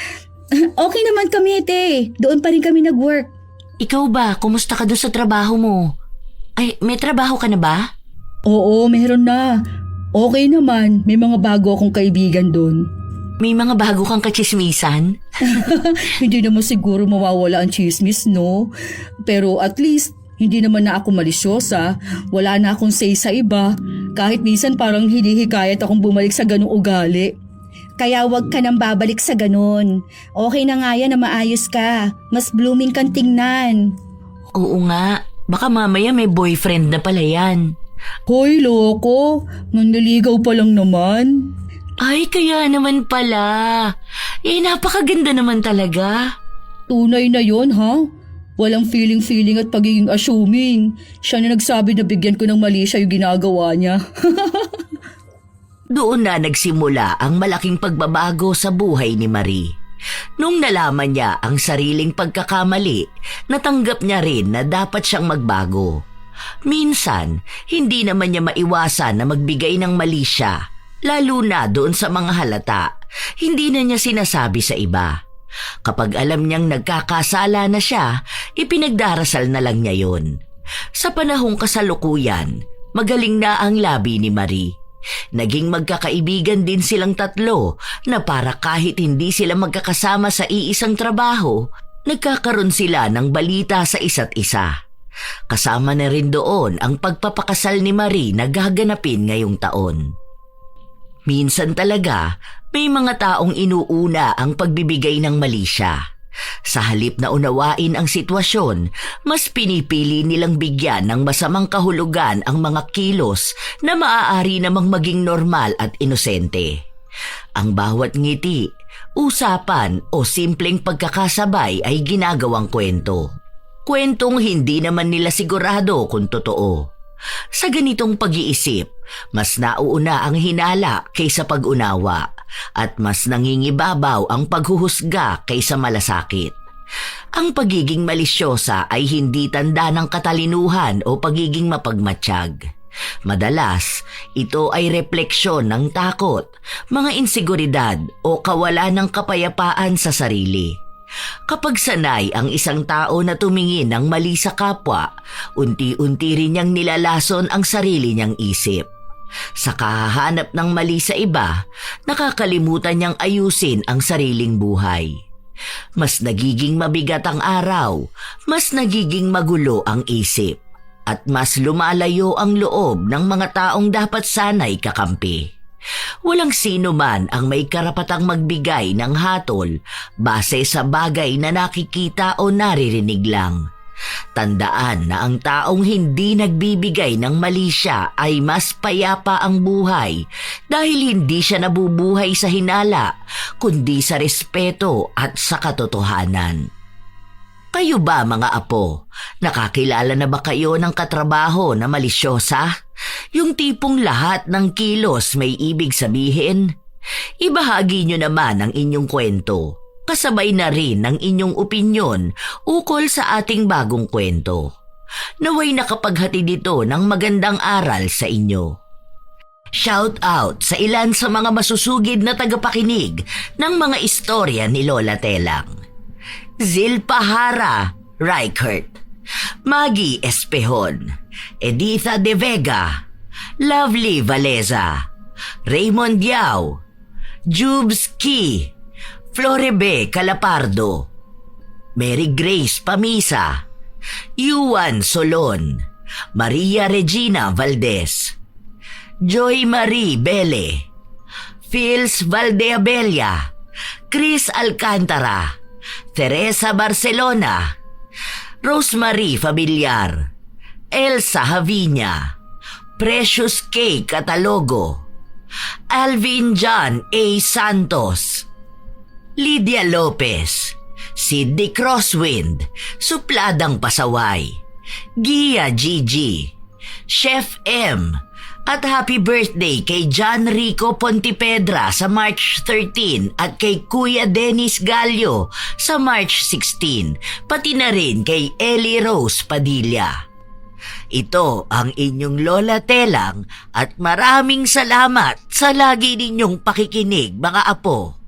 Speaker 2: Okay naman kami ate. Doon pa rin kami nag-work.
Speaker 3: Ikaw ba, kumusta ka doon sa trabaho mo? Ay, may trabaho ka na ba?
Speaker 1: Oo, meron na. Okay naman, may mga bago akong kaibigan doon.
Speaker 3: May mga bago kang katsismisan?
Speaker 1: Hindi naman siguro mawawala ang chismis, no? Pero at least, hindi naman na ako malisyosa. Wala na akong say sa iba. Kahit minsan parang hinihikayat akong bumalik sa ganung ugali.
Speaker 2: Kaya wag ka nang babalik sa ganun. Okay na nga yan na maayos ka. Mas blooming kang tingnan.
Speaker 3: Oo nga, baka mamaya may boyfriend na pala yan.
Speaker 1: Hoy, loko. Nanliligaw pa lang naman.
Speaker 3: Ay, kaya naman pala. Napakaganda naman talaga.
Speaker 1: Tunay na yon ha? Walang feeling-feeling at pagiging assuming. Siya na nagsabi na bigyan ko ng mali siya yung ginagawa niya.
Speaker 3: Doon na nagsimula ang malaking pagbabago sa buhay ni Marie. Nung nalaman niya ang sariling pagkakamali, natanggap niya rin na dapat siyang magbago. Minsan, hindi naman niya maiwasan na magbigay ng mali siya, lalo na doon sa mga halata. Hindi na niya sinasabi sa iba. Kapag alam niyang nagkakasala na siya, ipinagdarasal na lang niya yon. Sa panahong kasalukuyan, magaling na ang labi ni Marie. Naging magkakaibigan din silang tatlo na para kahit hindi sila magkakasama sa iisang trabaho, nagkakaroon sila ng balita sa isa't isa. Kasama na rin doon ang pagpapakasal ni Marie na gaganapin ngayong taon. Minsan talaga, may mga taong inuuna ang pagbibigay ng mali siya. Sa halip na unawain ang sitwasyon, mas pinipili nilang bigyan ng masamang kahulugan ang mga kilos na maaari namang maging normal at inosente. Ang bawat ngiti, usapan o simpleng pagkakasabay ay ginagawang kwento. Kwentong hindi naman nila sigurado kung totoo. Sa ganitong pag-iisip, mas nauuna ang hinala kaysa pag-unawa at mas nangingibabaw ang paghuhusga kaysa malasakit. Ang pagiging malisyosa ay hindi tanda ng katalinuhan o pagiging mapagmatsyag. Madalas, ito ay refleksyon ng takot, mga inseguridad o kawalan ng kapayapaan sa sarili. Kapag sanay ang isang tao na tumingin ng mali sa kapwa, unti-unti rin niyang nilalason ang sarili niyang isip. Sa kahahanap ng mali sa iba, nakakalimutan niyang ayusin ang sariling buhay. Mas nagiging mabigat ang araw, mas nagiging magulo ang isip, at mas lumalayo ang loob ng mga taong dapat sana'y kakampi. Walang sino man ang may karapatang magbigay ng hatol base sa bagay na nakikita o naririnig lang. Tandaan na ang taong hindi nagbibigay ng mali siya ay mas payapa ang buhay dahil hindi siya nabubuhay sa hinala kundi sa respeto at sa katotohanan. Kayo ba mga apo, nakakilala na ba kayo ng katrabaho na malisyosa? Yung tipong lahat ng kilos may ibig sabihin? Ibahagi nyo naman ang inyong kwento, kasabay na rin ng inyong opinyon ukol sa ating bagong kwento. Naway nakapaghatid ito ng magandang aral sa inyo. Shout out sa ilan sa mga masusugid na tagapakinig ng mga istorya ni Lola Telang. Zilpa Hara Reichert, Maggie Espejon, Editha De Vega, Lovely Valeza, Raymond Yao, Jubes Key, Florebe Calapardo, Mary Grace Pamisa, Yuan Solon, Maria Regina Valdez, Joy Marie Bele, Phils Valdeabella, Chris Alcantara, Teresa Barcelona, Rosemary Familiar, Elsa Haviña, Precious K. Catalogo, Alvin John A. Santos, Lydia Lopez, Sidney Crosswind, Supladang Pasaway, Gia Gigi, Chef M, at happy birthday kay John Rico Pontipedra sa March 13 at kay Kuya Dennis Gallo sa March 16, pati na rin kay Ellie Rose Padilla. Ito ang inyong Lola Telang at maraming salamat sa lagi ninyong pakikinig mga apo.